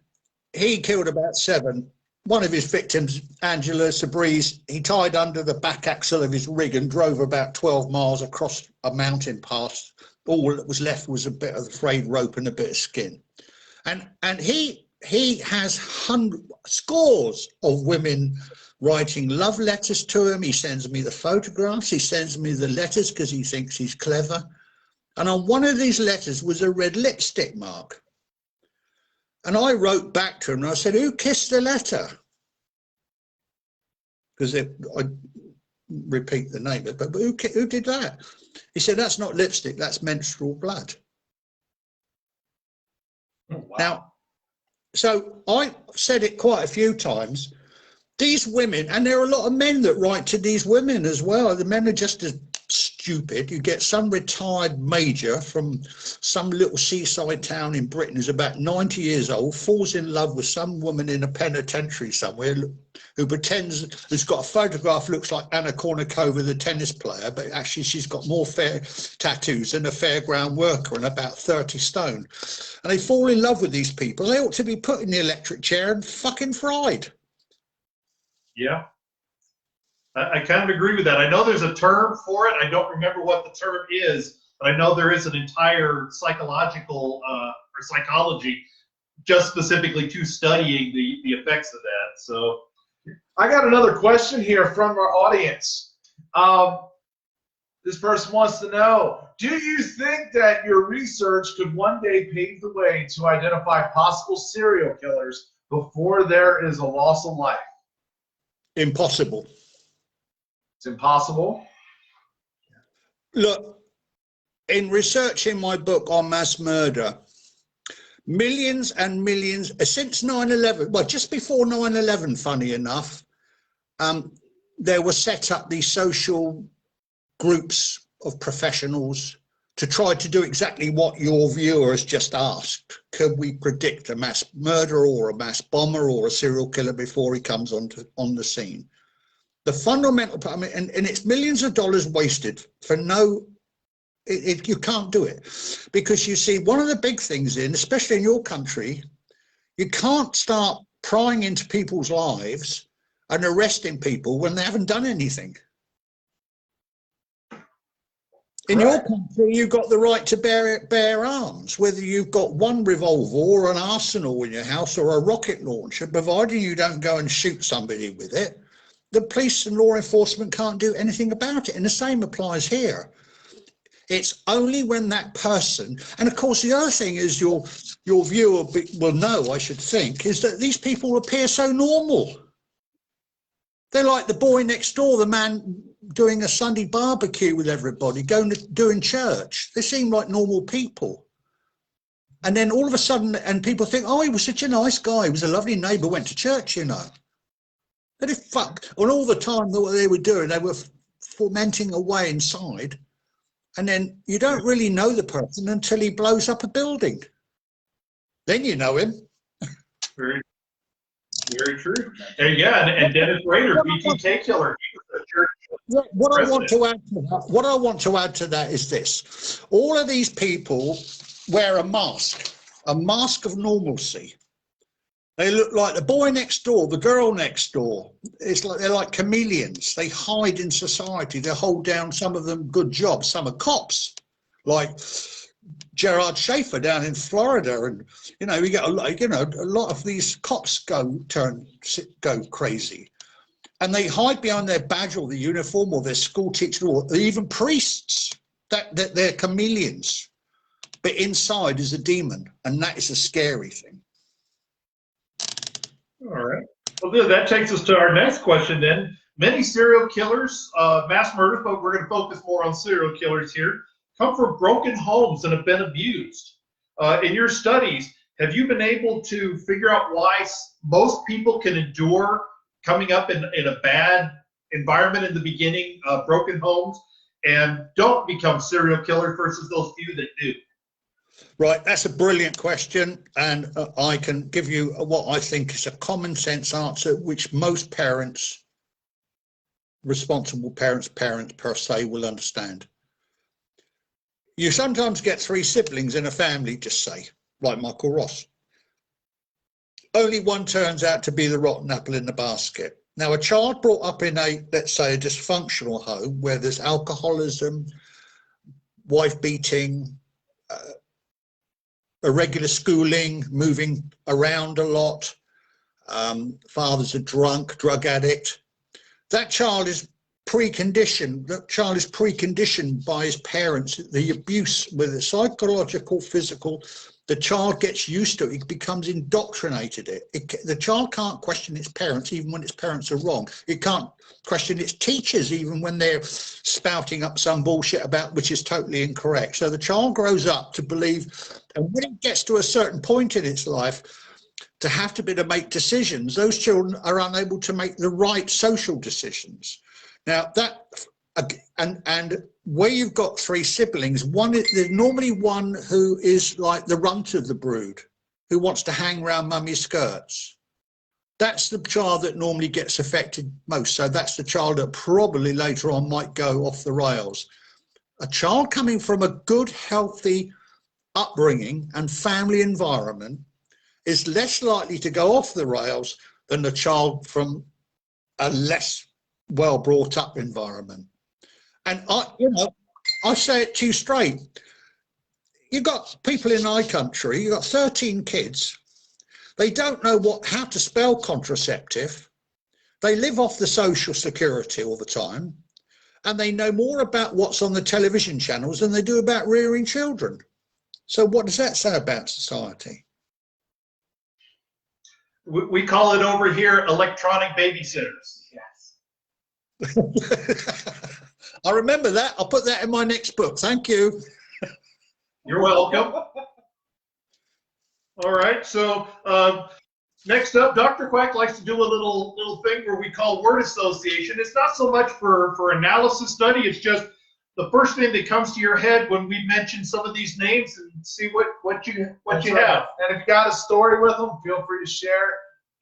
he killed about 7. One of his victims, Angela Sabriz, he tied under the back axle of his rig and drove about 12 miles across a mountain pass. All that was left was a bit of the frayed rope and a bit of skin. And he has scores of women writing love letters to him. He sends me the photographs. He sends me the letters because he thinks he's clever. And on one of these letters was a red lipstick mark. And I wrote back to him and I said, who kissed the letter? Because I repeat the name, but who did that? He said, that's not lipstick, that's menstrual blood. Oh, wow. Now, so I said it quite a few times. These women, and there are a lot of men that write to these women as well. The men are just as stupid. You get some retired major from some little seaside town in Britain who's about 90 years old, falls in love with some woman in a penitentiary somewhere who pretends, who's got a photograph, looks like Anna Kournikova, the tennis player, but actually she's got more fair tattoos than a fairground worker and about 30 stone. And they fall in love with these people. They ought to be put in the electric chair and fucking fried. Yeah, I kind of agree with that. I know there's a term for it. I don't remember what the term is, but I know there is an entire psychological or psychology just specifically to studying the effects of that. So I got another question here from our audience. This person wants to know, do you think that your research could one day pave the way to identify possible serial killers before there is a loss of life? Impossible. It's impossible. Look, in researching my book on mass murder, millions and millions, since 9/11, well, just before 9/11, funny enough, there were set up these social groups of professionals to try to do exactly what your viewer has just asked. Could we predict a mass murderer or a mass bomber or a serial killer before he comes on the scene? The fundamental, I mean, and it's millions of dollars wasted for no, you can't do it. Because you see, one of the big things especially in your country, you can't start prying into people's lives and arresting people when they haven't done anything. In your country, you've got the right to bear arms, whether you've got one revolver or an arsenal in your house or a rocket launcher, providing you don't go and shoot somebody with it. The police and law enforcement can't do anything about it. And the same applies here. It's only when that person, and of course the other thing is your viewer will know, I should think, is that these people appear so normal. They're like the boy next door, the man doing a Sunday barbecue with everybody, doing church. They seem like normal people. And then all of a sudden, and people think, oh, he was such a nice guy. He was a lovely neighbour, went to church, you know. But if fuck, and all the time what they were doing, they were fermenting away inside. And then you don't really know the person until he blows up a building. Then you know him. very, very true. And yeah, and Dennis Rader, BTK killer. What I want to add to that is this: all of these people wear a mask of normalcy. They look like the boy next door, the girl next door. It's like they're like chameleons. They hide in society. They hold down, some of them good jobs. Some are cops, like Gerard Schaefer down in Florida. And, you know, we get a lot of these cops go crazy. And they hide behind their badge or the uniform or their school teacher or even priests. That they're chameleons. But inside is a demon. And that is a scary thing. All right. Well, that takes us to our next question then. Many serial killers, mass murders, but we're going to focus more on serial killers here, come from broken homes and have been abused. In your studies, have you been able to figure out why most people can endure coming up in a bad environment in the beginning, broken homes, and don't become serial killers versus those few that do? Right, that's a brilliant question, and I can give you what I think is a common sense answer, which most parents, responsible parents per se, will understand. You sometimes get 3 siblings in a family, just say, like Michael Ross. Only one turns out to be the rotten apple in the basket. Now, a child brought up in let's say, a dysfunctional home where there's alcoholism, wife beating, irregular schooling, moving around a lot, father's a drunk, drug addict. That child is preconditioned. That child is preconditioned by his parents, the abuse, whether it's psychological, physical, the child gets used to it. It becomes indoctrinated. The child can't question its parents, even when its parents are wrong. It can't question its teachers, even when they're spouting up some bullshit about which is totally incorrect. So the child grows up to believe, and when it gets to a certain point in its life, to have to be to make decisions, those children are unable to make the right social decisions. Now that, and where you've got three siblings, there's normally one who is like the runt of the brood, who wants to hang around mummy's skirts. That's the child that normally gets affected most. So that's the child that probably later on might go off the rails. A child coming from a good, healthy upbringing and family environment is less likely to go off the rails than the child from a less well brought up environment. And I say it to you straight. You've got people in my country, you've got 13 kids. They don't know how to spell contraceptive. They live off the social security all the time. And they know more about what's on the television channels than they do about rearing children. So what does that say about society? We call it over here electronic babysitters. Yes. I remember that. I'll put that in my next book. Thank you. You're welcome. All right. So next up, Dr. Quack likes to do a little thing where we call word association. It's not so much for analysis study. It's just the first thing that comes to your head when we mention some of these names and see what you That's have. right. And if you got a story with them, feel free to share.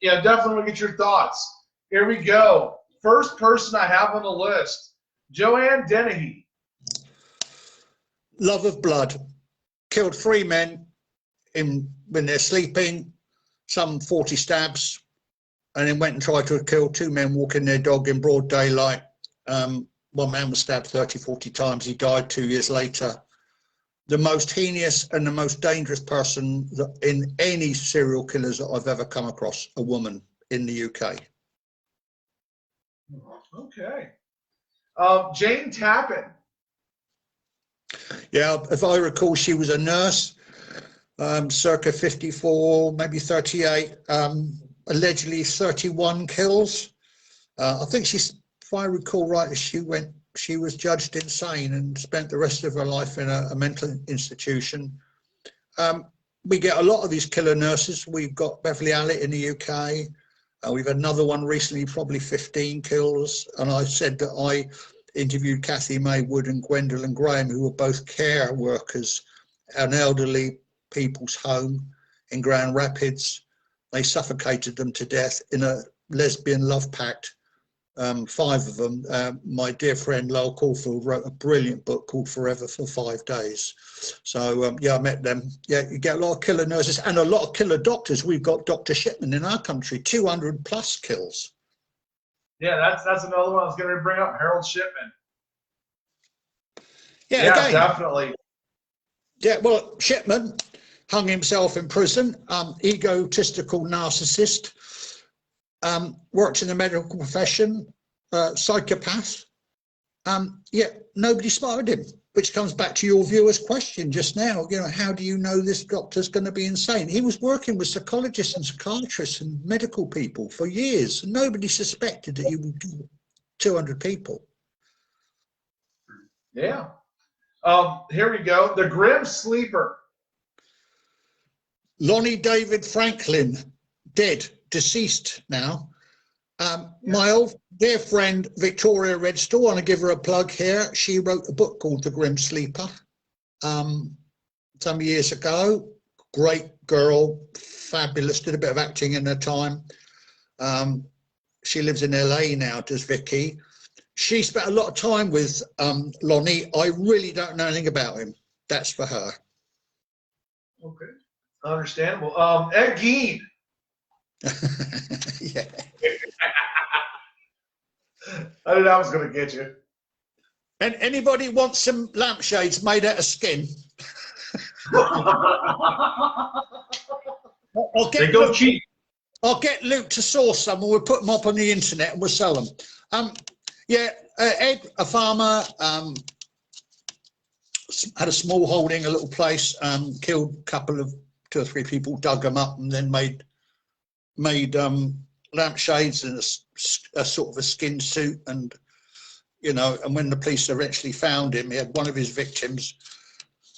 Yeah, definitely want to get your thoughts. Here we go. First person I have on the list, Joanne Dennehy. Love of blood. Killed 3 men when they're sleeping, some 40 stabs, and then went and tried to kill 2 men walking their dog in broad daylight. One man was stabbed 30, 40 times. He died 2 years later. The most heinous and the most dangerous person in any serial killers that I've ever come across, a woman in the UK. Okay. Jane Tappan. Yeah, if I recall, she was a nurse, circa 54, maybe 38, allegedly 31 kills. I think if I recall right, she was judged insane and spent the rest of her life in a mental institution. We get a lot of these killer nurses. We've got Beverly Allett in the UK. We've had another one recently, probably 15 kills. And I said that I interviewed Kathy Maywood and Gwendolyn Graham, who were both care workers at an elderly people's home in Grand Rapids. They suffocated them to death in a lesbian love pact. 5 of them. My dear friend Lowell Caulfield wrote a brilliant book called Forever for 5 Days. So yeah, I met them. Yeah, you get a lot of killer nurses and a lot of killer doctors. We've got Dr. Shipman in our country, 200 plus kills. Yeah, that's another one I was going to bring up, Harold Shipman. Yeah, again, definitely. Yeah, well, Shipman hung himself in prison, egotistical narcissist. Worked in the medical profession, psychopath. Yet nobody spotted him, which comes back to your viewer's question just now. You know, how do you know this doctor's going to be insane? He was working with psychologists and psychiatrists and medical people for years, and nobody suspected that he would kill 200 people. Yeah. Here we go. The Grim Sleeper. Lonnie David Franklin, dead. Deceased now. My old dear friend Victoria Redstall, I want to give her a plug here. She wrote a book called The Grim Sleeper some years ago. Great girl, fabulous, did a bit of acting in her time. She lives in LA now, does Vicky. She spent a lot of time with Lonnie. I really don't know anything about him. That's for her. Okay, understandable. Ed Gein. Yeah. I knew that was going to get you. And anybody wants some lampshades made out of skin? They go cheap. I'll get Luke to source some, and we'll put them up on the internet and we'll sell them. Yeah, Ed, a farmer, had a small holding, a little place, killed a couple of 2 or 3 people dug them up and then made lampshades and a sort of a skin suit, and and when the police eventually found him, he had one of his victims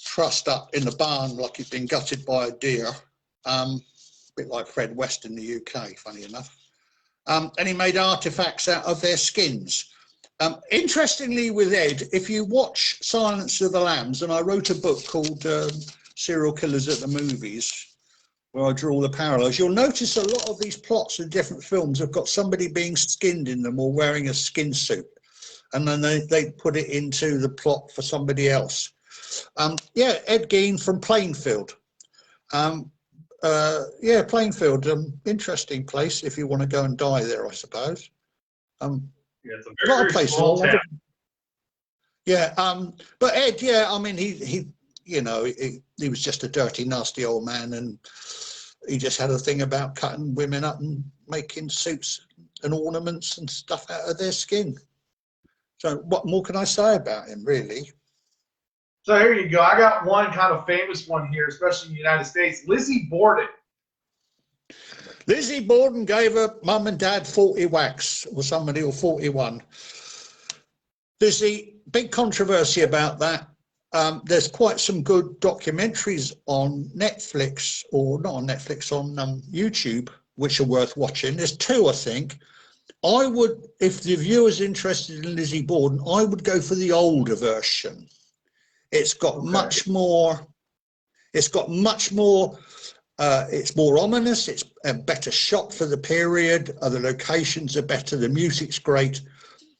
trussed up in the barn like he'd been gutted by a deer, a bit like Fred West in the UK, funny enough. And he made artifacts out of their skins. Interestingly, with Ed, if you watch Silence of the Lambs, and I wrote a book called Serial Killers at the Movies, where I draw the parallels, you'll notice a lot of these plots of different films have got somebody being skinned in them or wearing a skin suit, and then they put it into the plot for somebody else. Yeah, Ed Gein from Plainfield. Yeah, Plainfield, interesting place if you want to go and die there, I suppose. Yeah, it's a very, very small town. Yeah, but Ed, yeah, I mean, he was just a dirty, nasty old man, and he just had a thing about cutting women up and making suits and ornaments and stuff out of their skin. So what more can I say about him, really? So here you go. I got one kind of famous one here, especially in the United States. Lizzie Borden. Lizzie Borden gave her mum and dad 40 whacks, or somebody, or 41. There's the big controversy about that. There's quite some good documentaries on Netflix, or not on Netflix, on YouTube, which are worth watching. There's 2, I think. I would, if the viewer's interested in Lizzie Borden, I would go for the older version. It's got much more, it's more ominous, it's a better shot for the period, the locations are better, the music's great.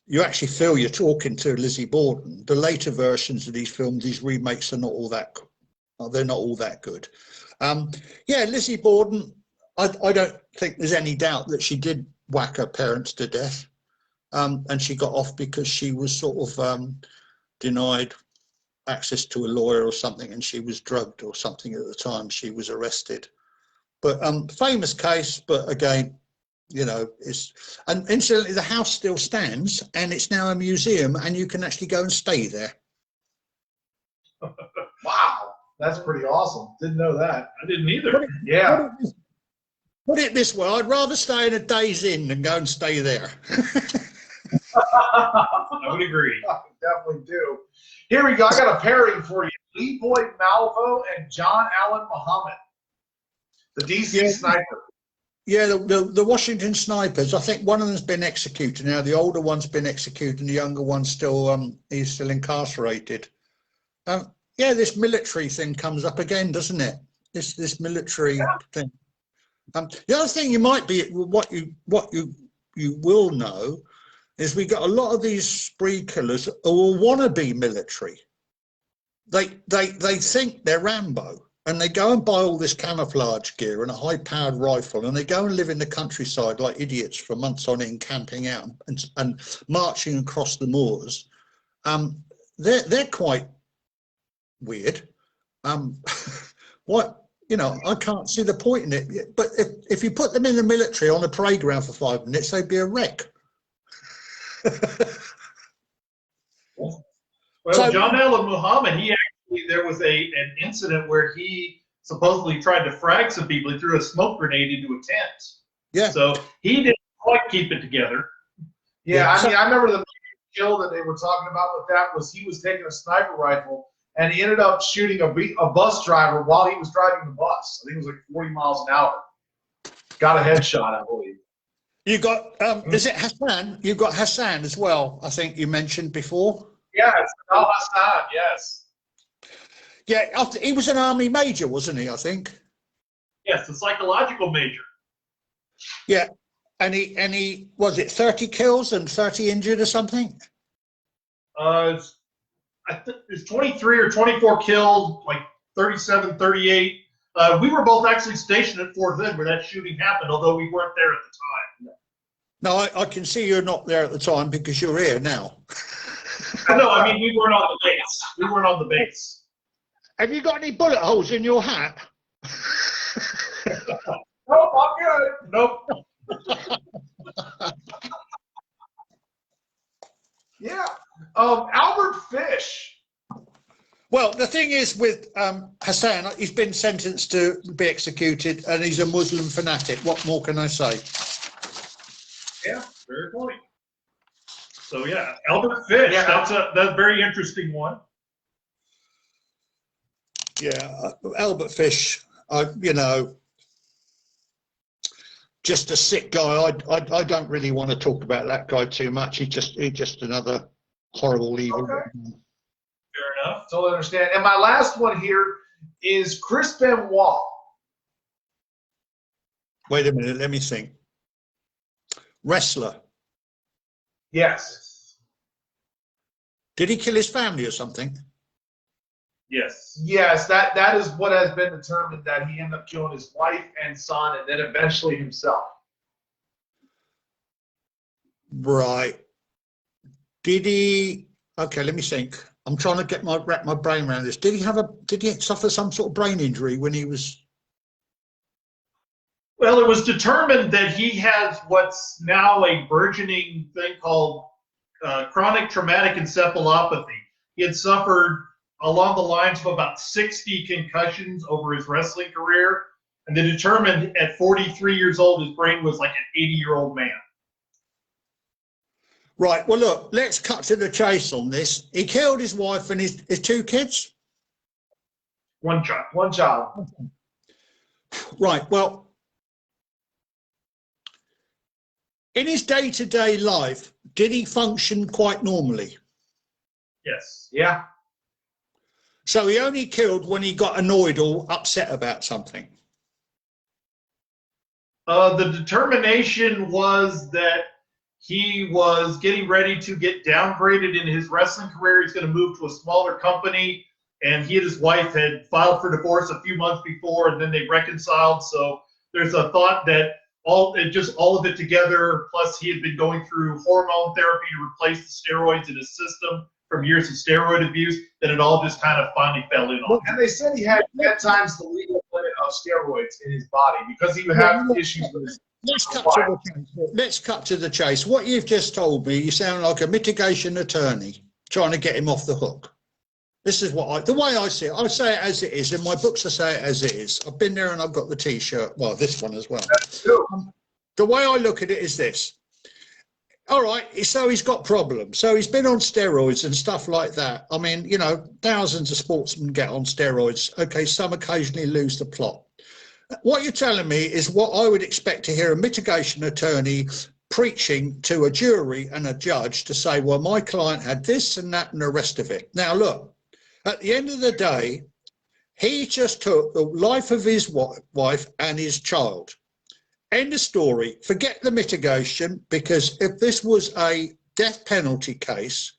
You actually feel you're talking to Lizzie Borden. The later versions of these films, these remakes, are not all that, they're not all that good. Yeah, Lizzie Borden, I don't think there's any doubt that she did whack her parents to death, and she got off because she was sort of denied access to a lawyer or something, and she was drugged or something at the time she was arrested. But famous case, but again, and incidentally, the house still stands, and it's now a museum, and you can actually go and stay there. Wow, that's pretty awesome. Didn't know that. I didn't either. Put it this way, I'd rather stay in a Days Inn than go and stay there. I would agree. I definitely do. Here we go. I got a pairing for you. Lee Boyd Malvo and John Allen Muhammad, the DC sniper. Yeah, the Washington snipers. I think one of them's been executed now. The older one's been executed, and the younger one's still he's still incarcerated. Yeah, this military thing comes up again, doesn't it? This military thing. The other thing you might be what you will know is we got a lot of these spree killers who will want to be military. They think they're Rambo, and they go and buy all this camouflage gear and a high-powered rifle, and they go and live in the countryside like idiots for months on end, camping out and marching across the moors. They're quite weird. What? I can't see the point in it. But if you put them in the military on a parade ground for 5 minutes, they'd be a wreck. Well, so, John Allen Muhammad, there was an incident where he supposedly tried to frag some people. He threw a smoke grenade into a tent. Yeah. So he didn't quite keep it together. Yeah, I remember the kill that they were talking about with that was he was taking a sniper rifle, and he ended up shooting a bus driver while he was driving the bus. I think it was like 40 miles an hour. Got a headshot, I believe. You got, is it Hassan? You've got Hassan as well, I think you mentioned before. Yes, Hassan, yes. Yeah, he was an army major, wasn't he, I think? Yes, the psychological major. Yeah, and he was it 30 kills and 30 injured or something? It's 23 or 24 killed, like 37, 38. We were both actually stationed at Fort Hood where that shooting happened, although we weren't there at the time. No, I can see you're not there at the time because you're here now. No, I mean, we weren't on the base. We weren't on the base. Have you got any bullet holes in your hat? Nope, I'm good. Nope. Yeah. Albert Fish. Well, the thing is with Hassan, he's been sentenced to be executed, and he's a Muslim fanatic. What more can I say? Yeah, very point. So yeah, Albert Fish. Yeah. That's a very interesting one. Yeah, Albert Fish. You know, just a sick guy. I don't really want to talk about that guy too much. He's just another horrible evil. Okay. Fair enough. Totally understand. And my last one here is Chris Benoit. Wait a minute, let me think. Wrestler. Yes. Did he kill his family or something? Yes. Yes, that is what has been determined, that he ended up killing his wife and son and then eventually himself. Right. Did he? Okay, let me think. I'm trying to wrap my brain around this. Did he suffer some sort of brain injury when he was? Well, it was determined that he has what's now a burgeoning thing called chronic traumatic encephalopathy. He had suffered along the lines of about 60 concussions over his wrestling career, and they determined at 43 years old his brain was like an 80-year-old man. Right. Well, look, let's cut to the chase on this. He killed his wife and his two kids? One child. One child. Right. Well, in his day-to-day life, did he function quite normally? Yes. Yeah. So he only killed when he got annoyed or upset about something? The determination was that he was getting ready to get downgraded in his wrestling career. He's going to move to a smaller company, and he and his wife had filed for divorce a few months before, and then they reconciled. So there's a thought that all of it together, plus he had been going through hormone therapy to replace the steroids in his system from years of steroid abuse, that it all just kind of finally fell in on him. And they said he had at times the legal limit of steroids in his body because he would have issues with his. Let's cut to the chase. What you've just told me, you sound like a mitigation attorney trying to get him off the hook. This is the way I see it. I say it as it is. In my books, I say it as it is. I've been there and I've got the T-shirt. Well, this one as well. The way I look at it is this. All right, so he's got problems. So he's been on steroids and stuff like that. I mean, you know, thousands of sportsmen get on steroids. Okay, some occasionally lose the plot. What you're telling me is what I would expect to hear a mitigation attorney preaching to a jury and a judge to say, well, my client had this and that and the rest of it. Now, look, at the end of the day, he just took the life of his wife and his child. End of story. Forget the mitigation, because if this was a death penalty case,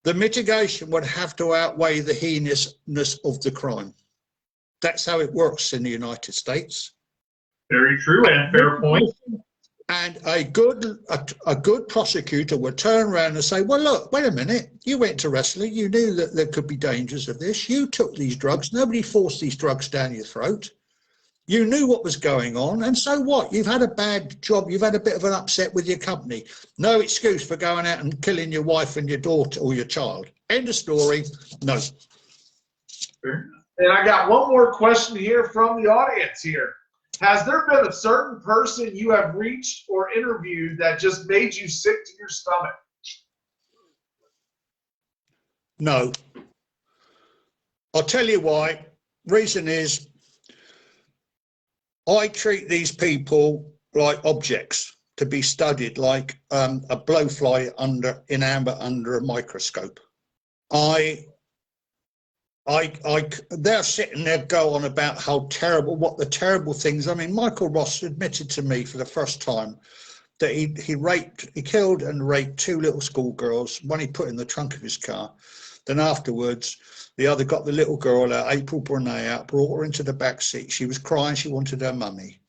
the mitigation would have to outweigh the heinousness of the crime. That's how it works in the United States. Very true and fair point. And a good prosecutor would turn around and say, well, look, wait a minute. You went to wrestling. You knew that there could be dangers of this. You took these drugs. Nobody forced these drugs down your throat. You knew what was going on. And so what? You've had a bad job. You've had a bit of an upset with your company. No excuse for going out and killing your wife and your daughter or your child. End of story. No. Sure. And I got one more question here from the audience here. Has there been a certain person you have reached or interviewed that just made you sick to your stomach? No. I'll tell you why. Reason is, I treat these people like objects to be studied, like a blowfly in amber under a microscope. They're sitting there go on about how terrible, what the terrible things. I mean, Michael Ross admitted to me for the first time that he killed and raped two little schoolgirls. One he put in the trunk of his car. Then afterwards, the other got the little girl out, April Brunet out, brought her into the back seat. She was crying. She wanted her mummy.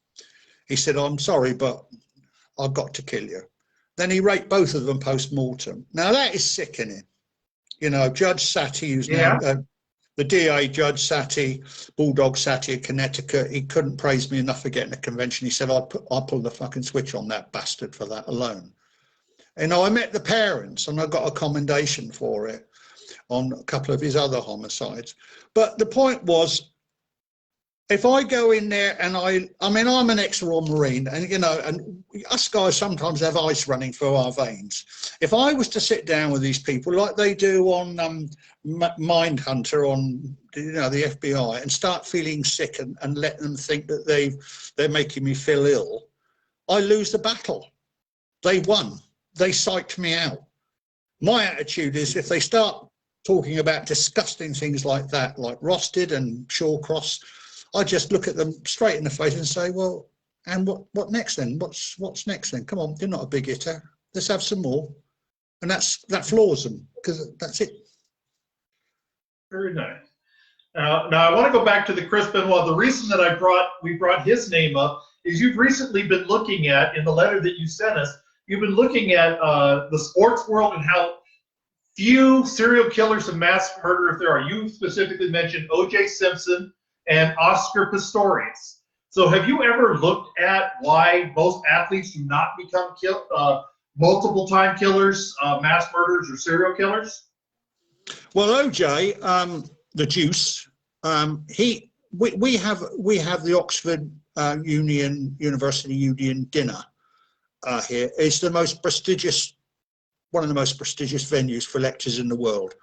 He said, I'm sorry, but I've got to kill you. Then he raped both of them post-mortem. Now, that is sickening. You know, Judge Satie, who's now the DA, Judge Satie, Bulldog Satie of Connecticut, he couldn't praise me enough for getting a convention. He said, I'll pull the fucking switch on that bastard for that alone. You know, I met the parents and I got a commendation for it. on a couple of his other homicides. But the point was, if I go in there and I mean, I'm an ex-Royal Marine, and you know, and us guys sometimes have ice running through our veins. If I was to sit down with these people like they do on Mindhunter on, you know, the FBI, and start feeling sick and let them think that they're making me feel ill, I lose the battle. They won. They psyched me out. My attitude is, if they start talking about disgusting things like that, like Rosted and Shawcross, I just look at them straight in the face and say, well, and what next then? What's next then? Come on, you're not a big hitter. Let's have some more. And that floors them, because that's it. Very nice. Now I want to go back to the Chris Benoit. The reason that we brought his name up is you've recently been looking at, in the letter that you sent us, you've been looking at the sports world and how few serial killers and mass murderers there are. You specifically mentioned O.J. Simpson and Oscar Pistorius. So have you ever looked at why most athletes do not become multiple time killers, mass murderers, or serial killers? Well, O.J., the Juice, we have the Oxford University Union dinner here. It's the most prestigious, one of the most prestigious venues for lectures in the world.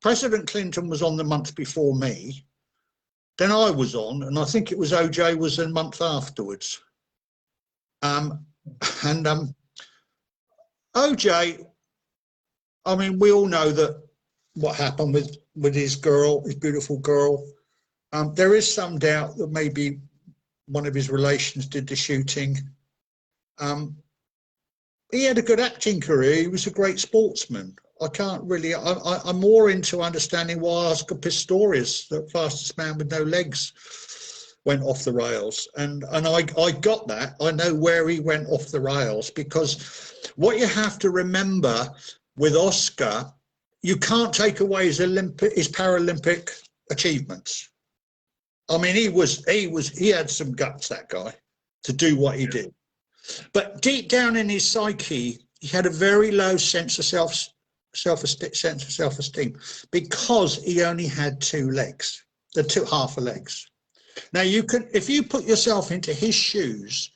President Clinton was on the month before me. Then I was on, and I think it was OJ was a month afterwards. OJ, I mean, we all know that what happened with his girl, his beautiful girl. There is some doubt that maybe one of his relations did the shooting. He had a good acting career. He was a great sportsman. I can't really, I'm more into understanding why Oscar Pistorius, the fastest man with no legs, went off the rails. And I got that. I know where he went off the rails, because what you have to remember with Oscar, you can't take away his Paralympic achievements. I mean, he had some guts, that guy, to do what he did. But deep down in his psyche, he had a very low sense of self-esteem, because he only had two legs, half a legs. Now you can, if you put yourself into his shoes,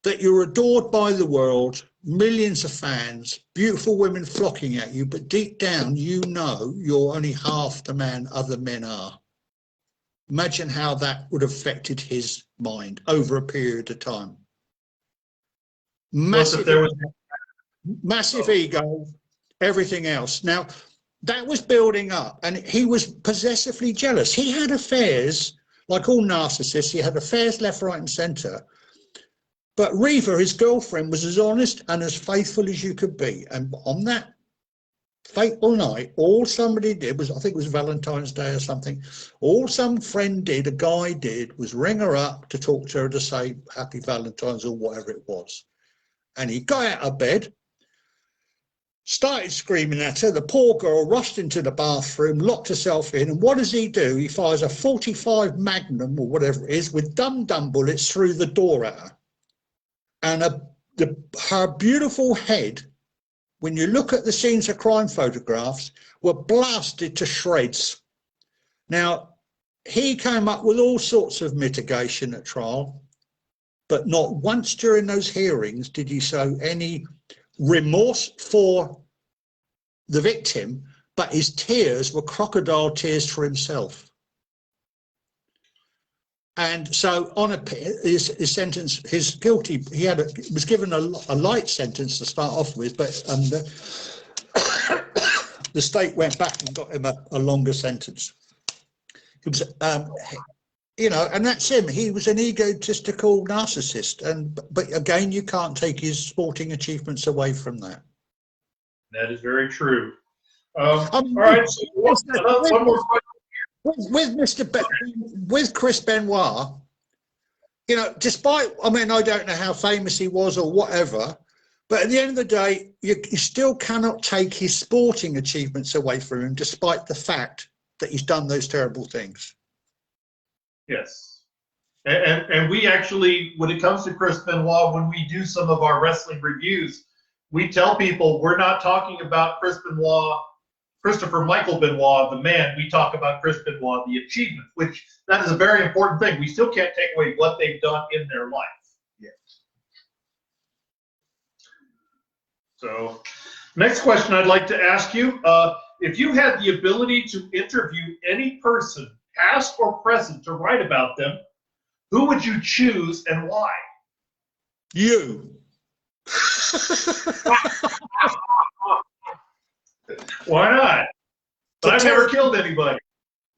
that you're adored by the world, millions of fans, beautiful women flocking at you, but deep down you know you're only half the man other men are. Imagine how that would have affected his mind over a period of time. Massive ego, everything else. Now, that was building up, and he was possessively jealous. He had affairs, like all narcissists. He had affairs left, right, and centre. But Reva, his girlfriend, was as honest and as faithful as you could be. And on that fateful night, all somebody did was, I think it was Valentine's Day or something, all some friend did, a guy did, was ring her up to talk to her, to say Happy Valentine's or whatever it was. And he got out of bed, started screaming at her. The poor girl rushed into the bathroom, locked herself in, and what does he do? He fires a 45 Magnum or whatever it is with dum-dum bullets through the door at her. And her beautiful head, when you look at the scenes of crime photographs, were blasted to shreds. Now, he came up with all sorts of mitigation at trial, but not once during those hearings did he show any remorse for the victim, but his tears were crocodile tears for himself. And so on his sentence, his guilty, was given a light sentence to start off with, but the state went back and got him a longer sentence. It was, you know, and that's him. He was an egotistical narcissist, but again, you can't take his sporting achievements away from that. That is very true. All right, so one more question. With Chris Benoit, you know, despite, I mean, I don't know how famous he was or whatever, but at the end of the day, you still cannot take his sporting achievements away from him, despite the fact that he's done those terrible things. Yes. And we actually, when it comes to Chris Benoit, when we do some of our wrestling reviews, we tell people we're not talking about Chris Christopher Michael Benoit, the man. We talk about Chris Benoit, the achievement, which that is a very important thing. We still can't take away what they've done in their life. Yeah. So, next question I'd like to ask you. If you had the ability to interview any person, past or present, to write about them, who would you choose and why? You. Why not? But I've never killed anybody.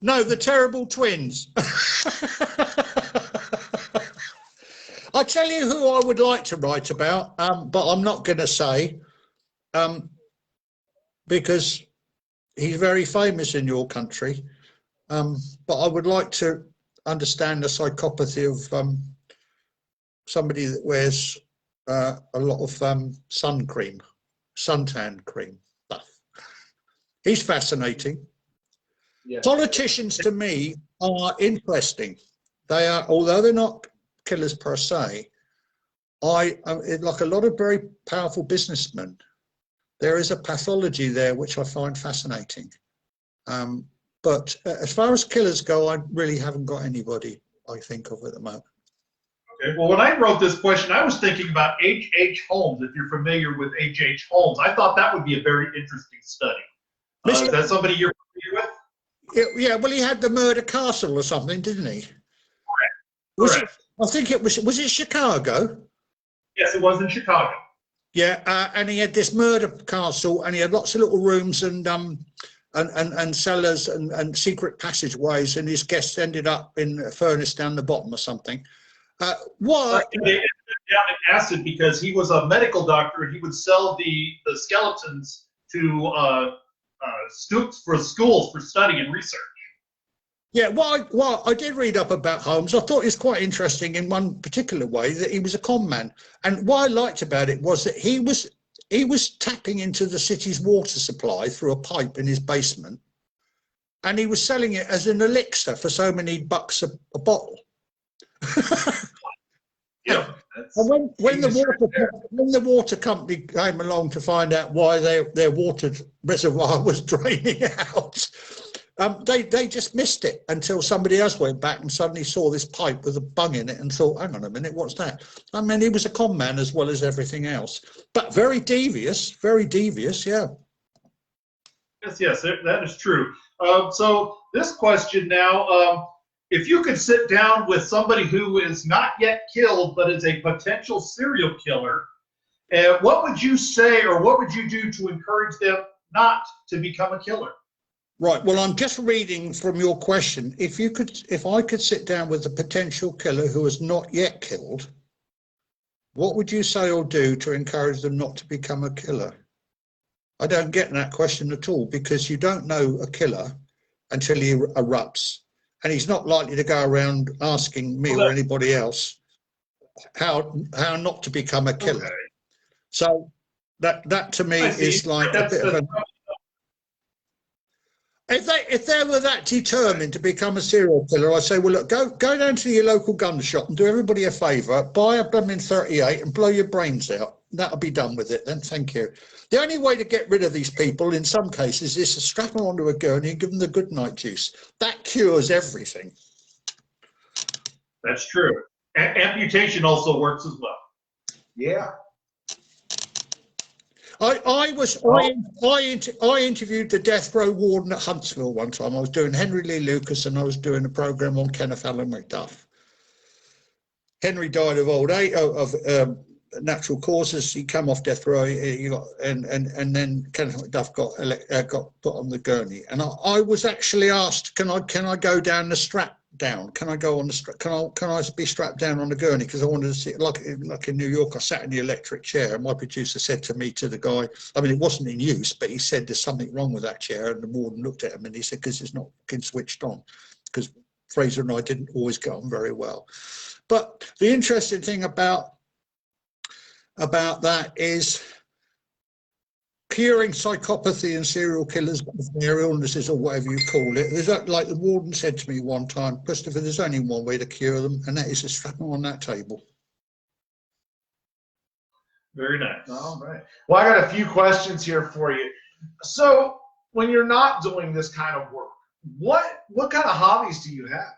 No, the terrible twins. I'll tell you who I would like to write about, but I'm not going to say, because he's very famous in your country. But I would like to understand the psychopathy of somebody that wears a lot of sun cream, suntan cream stuff. He's fascinating. Yeah. Politicians to me are interesting. They are, although they're not killers per se, like a lot of very powerful businessmen, there is a pathology there which I find fascinating. But as far as killers go, I really haven't got anybody I think of at the moment. Okay. Well, when I wrote this question, I was thinking about H.H. Holmes, if you're familiar with H.H. Holmes. I thought that would be a very interesting study. Is that somebody you're familiar with? Yeah, well, he had the murder castle or something, didn't he? Correct. I think it was it Chicago? Yes, it was in Chicago. Yeah, and he had this murder castle, and he had lots of little rooms and cellars and secret passageways, and his guests ended up in a furnace down the bottom or something. Why? They ended down in acid because he was a medical doctor, and he would sell the skeletons to students for schools for study and research. Yeah, well, I did read up about Holmes. I thought it was quite interesting in one particular way that he was a con man. And what I liked about it was that he was tapping into the city's water supply through a pipe in his basement, and he was selling it as an elixir for so many bucks a bottle. Yeah. And when the water company came along to find out why their water reservoir was draining out, they just missed it until somebody else went back and suddenly saw this pipe with a bung in it and thought, hang on a minute, what's that? I mean, he was a con man as well as everything else, but very devious, yeah. Yes, that is true. So this question now, if you could sit down with somebody who is not yet killed but is a potential serial killer, what would you say or what would you do to encourage them not to become a killer? Right. Well, I'm just reading from your question. If I could sit down with a potential killer who is not yet killed, what would you say or do to encourage them not to become a killer? I don't get that question at all, because you don't know a killer until he erupts, and he's not likely to go around asking me or anybody else how not to become a killer. Okay. So that to me is like a bit of a... If they were that determined to become a serial killer, I say, well, look, go down to your local gun shop and do everybody a favour, buy a blooming 38 and blow your brains out. That'll be done with it then, thank you. The only way to get rid of these people, in some cases, is to strap them onto a gurney and give them the good night juice. That cures everything. That's true. Amputation also works as well. Yeah. I interviewed the death row warden at Huntsville one time. I was doing Henry Lee Lucas, and I was doing a program on Kenneth Allen MacDuff. Henry died of old age, of natural causes. He came off death row, and then Kenneth MacDuff got put on the gurney. And I was actually asked, can I go down the strap down? Can I go on the strap? Can I be strapped down on the gurney? Because I wanted to see, like in New York, I sat in the electric chair, and my producer said to the guy, I mean, it wasn't in use, but he said there's something wrong with that chair, and the warden looked at him and he said, because it's not switched on, because Fraser and I didn't always get on very well. But the interesting thing about that is curing psychopathy and serial killers of their illnesses, or whatever you call it. There's like the warden said to me one time, Christopher, there's only one way to cure them, and that is to strap them on that table. Very nice. All right. Well, I got a few questions here for you. So when you're not doing this kind of work, what kind of hobbies do you have?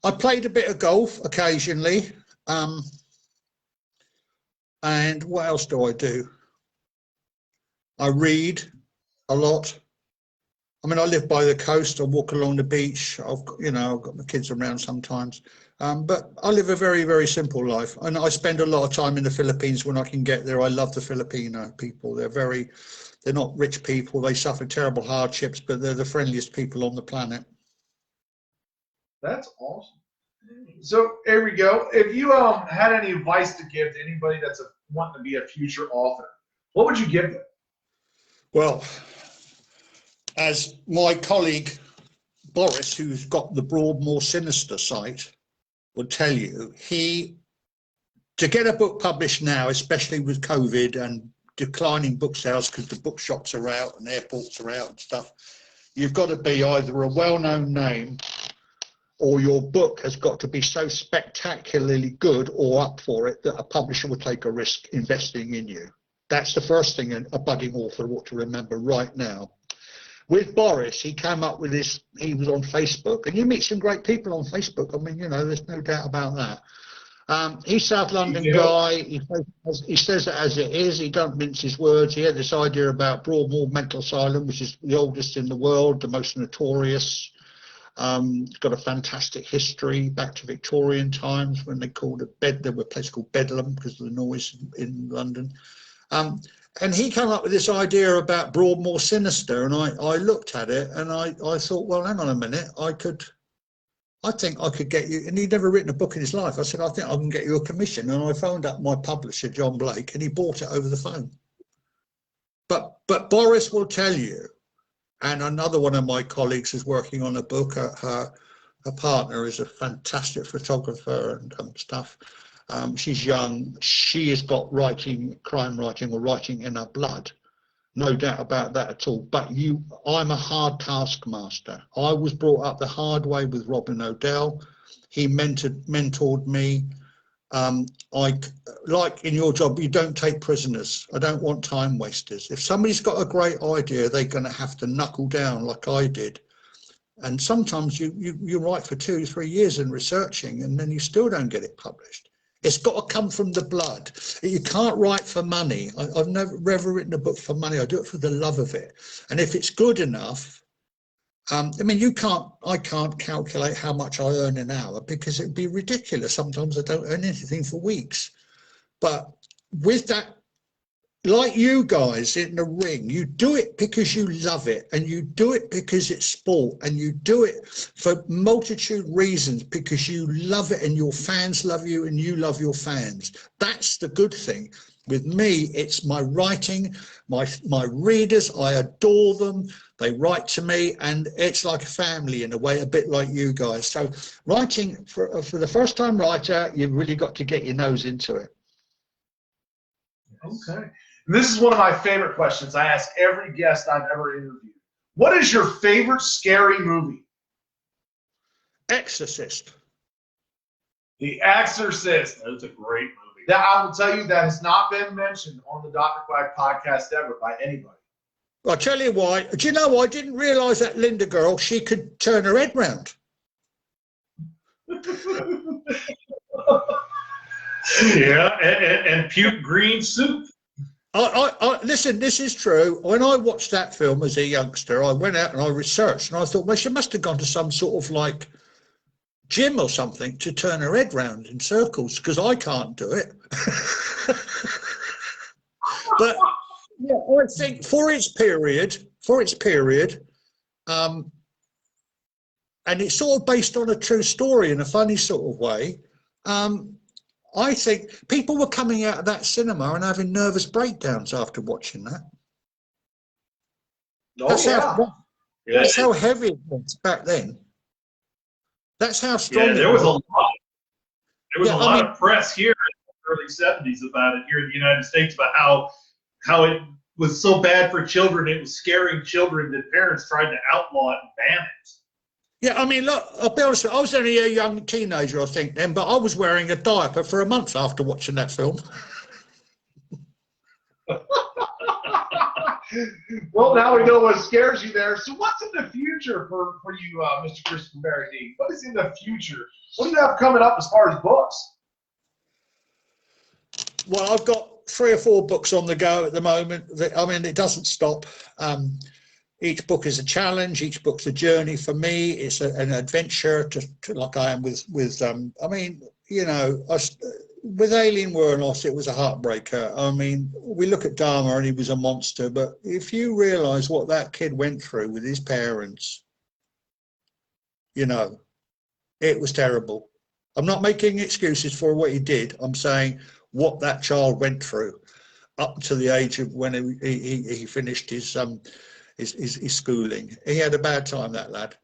I played a bit of golf occasionally. And what else do I do? I read a lot. I mean, I live by the coast. I walk along the beach. I've got my kids around sometimes. But I live a very, very simple life. And I spend a lot of time in the Philippines when I can get there. I love the Filipino people. They're not rich people. They suffer terrible hardships, but they're the friendliest people on the planet. That's awesome. So here we go. If you had any advice to give to anybody that's wanting to be a future author, what would you give them? Well, as my colleague Boris, who's got the Broadmoor Sinister site, will tell you, to get a book published now, especially with COVID and declining book sales because the bookshops are out and airports are out and stuff, you've got to be either a well-known name or your book has got to be so spectacularly good or up for it that a publisher will take a risk investing in you. That's the first thing a budding author ought to remember right now. With Boris, he came up with this, he was on Facebook, and you meet some great people on Facebook. I mean, there's no doubt about that. He's South London guy. He says it as it is. He don't mince his words. He had this idea about Broadmoor Mental Asylum, which is the oldest in the world, the most notorious. It's got a fantastic history back to Victorian times when they called it there were a place called Bedlam because of the noise in London. And he came up with this idea about Broadmoor Sinister, and I looked at it and I thought, well, hang on a minute, I think I could get you, and he'd never written a book in his life. I said, I think I can get you a commission. And I phoned up my publisher, John Blake, and he bought it over the phone. But Boris will tell you, and another one of my colleagues is working on a book. Her partner is a fantastic photographer and stuff. She's young. She has got crime writing in her blood. No doubt about that at all. But I'm a hard taskmaster. I was brought up the hard way with Robin O'Dell. He mentored me. Like in your job, you don't take prisoners. I don't want time wasters. If somebody's got a great idea, they're going to have to knuckle down like I did. And sometimes you write for 2 or 3 years in researching, and then you still don't get it published. It's got to come from the blood. You can't write for money. I've never written a book for money. I do it for the love of it. And if it's good enough, I mean, I can't calculate how much I earn an hour because it'd be ridiculous. Sometimes I don't earn anything for weeks. But with that, like you guys in the ring, you do it because you love it, and you do it because it's sport, and you do it for multitude reasons because you love it and your fans love you and you love your fans. That's the good thing. With me, it's my writing, my readers, I adore them. They write to me, and it's like a family in a way, a bit like you guys. So writing, for the first-time writer, you've really got to get your nose into it. Okay. This is one of my favorite questions I ask every guest I've ever interviewed. What is your favorite scary movie? Exorcist. The Exorcist. That's a great movie. That I will tell you, that has not been mentioned on the Dr. Quack podcast ever by anybody. I'll tell you why. Do you know, I didn't realise that Linda girl, she could turn her head round. Yeah, and puke green soup. Listen, this is true. When I watched that film as a youngster, I went out and I researched, and I thought, well, she must have gone to some sort of like gym or something to turn her head round in circles, because I can't do it. But yeah, I think for its period, and it's sort of based on a true story in a funny sort of way. I think people were coming out of that cinema and having nervous breakdowns after watching that. Oh, that's how heavy it was back then. That's how strong. Yeah, there was a lot. There was a lot of press here in the early '70s about it here in the United States about how it was so bad for children. It was scaring children that parents tried to outlaw it and ban it. Yeah, I mean, look, I'll be honest, I was only a young teenager, I think, then, but I was wearing a diaper for a month after watching that film. Well, now we know what scares you there. So what's in the future for you, Mr. Christopher Berry-Dee? What is in the future? What do you have coming up as far as books? Well, I've got 3 or 4 books on the go at the moment. I mean, it doesn't stop. Each book is a challenge. Each book's a journey for me. It's an adventure to like I am with I mean, you know, with Alien Wernos, it was a heartbreaker. I mean, we look at Dharma and he was a monster, but if you realize what that kid went through with his parents, you know, it was terrible. I'm not making excuses for what he did. I'm saying what that child went through up to the age of when he finished his schooling. He had a bad time, that lad.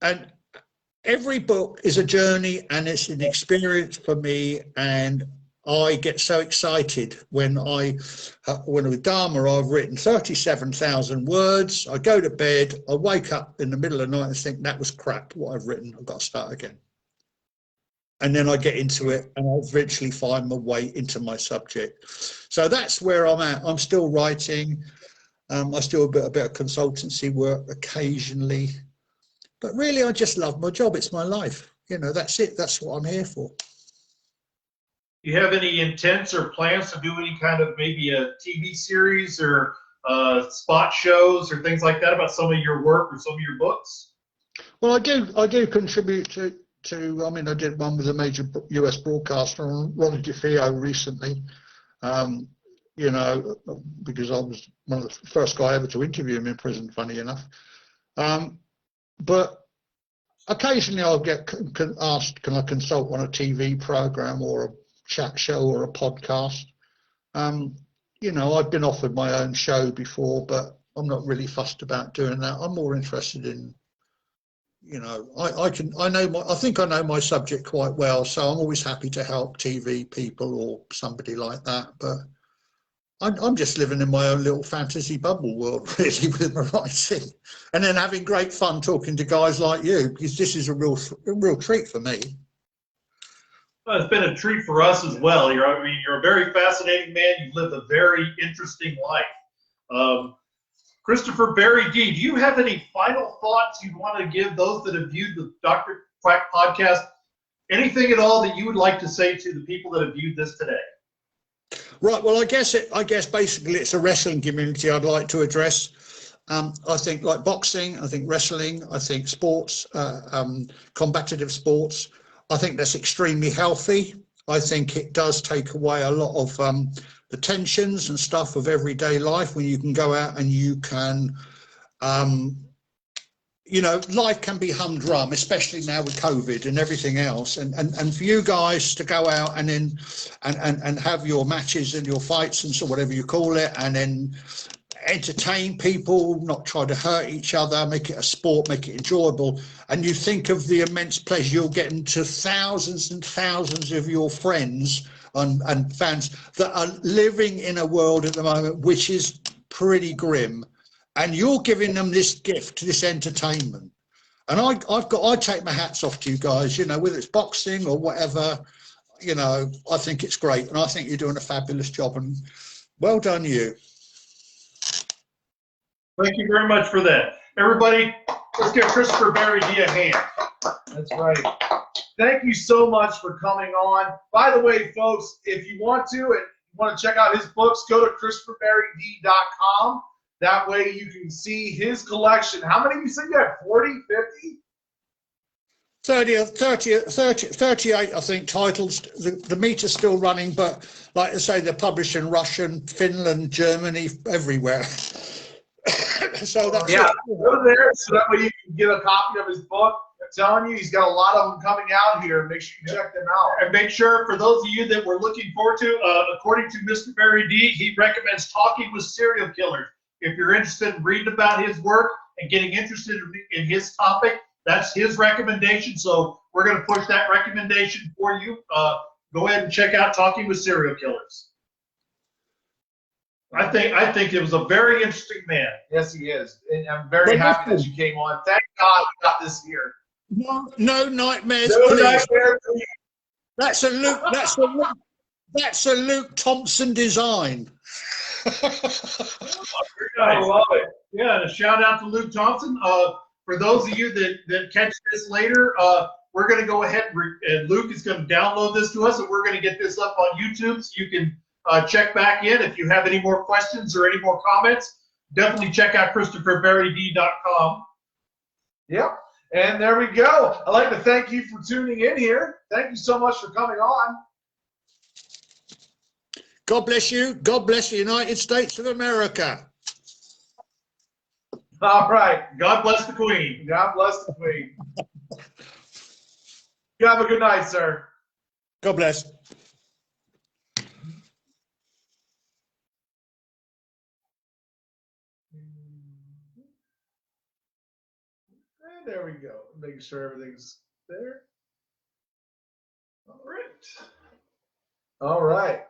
And every book is a journey and it's an experience for me, and I get so excited when with Dharma I've written 37,000 words. I go to bed, I wake up in the middle of the night and think that was crap what I've written, I've got to start again. And then I get into it and I eventually find my way into my subject. So that's where I'm at. I'm still writing. I still do a bit of consultancy work occasionally. But really, I just love my job. It's my life. You know, that's it. That's what I'm here for. Do you have any intents or plans to do any kind of maybe a TV series or spot shows or things like that about some of your work or some of your books? Well, I do contribute to I mean, I did one with a major US broadcaster on Ronnie DeFeo recently, you know, because I was one of the first guy ever to interview him in prison, funny enough. But occasionally I'll get asked, can I consult on a TV program or a chat show or a podcast? You know, I've been offered my own show before, but I'm not really fussed about doing that. I'm more interested in, you know, I think I know my subject quite well, so I'm always happy to help TV people or somebody like that. But I'm just living in my own little fantasy bubble world, really, with my writing, and then having great fun talking to guys like you, because this is a real treat for me. Well, it's been a treat for us as well. You're a very fascinating man. You've lived a very interesting life. Christopher Berry-Dee, do you have any final thoughts you want to give those that have viewed the Dr. Quack podcast? Anything at all that you would like to say to the people that have viewed this today? Right. Well, I guess basically it's a wrestling community I'd like to address. I think like boxing, I think wrestling, I think sports, combative sports. I think that's extremely healthy. I think it does take away a lot of the tensions and stuff of everyday life when you can go out and you can, you know, life can be humdrum, especially now with COVID and everything else. And for you guys to go out and then and have your matches and your fights and so whatever you call it, and then entertain people, not try to hurt each other, make it a sport, make it enjoyable. And you think of the immense pleasure you're getting to thousands and thousands of your friends and fans that are living in a world at the moment which is pretty grim, and you're giving them this gift, this entertainment. And I take my hats off to you guys, you know, whether it's boxing or whatever, you know, I think it's great, and I think you're doing a fabulous job, and well done you. Thank you very much for that. Everybody, let's give Christopher Berry-Dee a hand. That's right. Thank you so much for coming on. By the way, folks, if you want to check out his books, go to ChristopherBerry-Dee.com. That way you can see his collection. How many you said you had? 40, 50? 38, I think, titles. The meter's still running, but like I say, they're published in Russian, Finland, Germany, everywhere. So that's go there so that way you can get a copy of his book. I'm telling you, he's got a lot of them coming out here. Make sure you check them out. And make sure, for those of you that we're looking forward to, according to Mr. Berry-Dee, he recommends Talking with Serial Killers. If you're interested in reading about his work and getting interested in his topic, that's his recommendation. So we're going to push that recommendation for you. Go ahead and check out Talking with Serial Killers. I think it was a very interesting man. Yes, he is. And I'm very happy that you came on. Thank God we got this here. No nightmares. No please. nightmares. That's a Luke Thompson design. I love it. Yeah, and a shout out to Luke Thompson. For those of you that catch this later, we're going to go ahead and Luke is going to download this to us, and we're going to get this up on YouTube so you can check back in. If you have any more questions or any more comments, definitely check out ChristopherBerry-Dee.com. Yep. And there we go. I'd like to thank you for tuning in here. Thank you so much for coming on. God bless you. God bless the United States of America. All right. God bless the Queen. God bless the Queen. You have a good night, sir. God bless. And there we go. Making sure everything's there. All right. All right.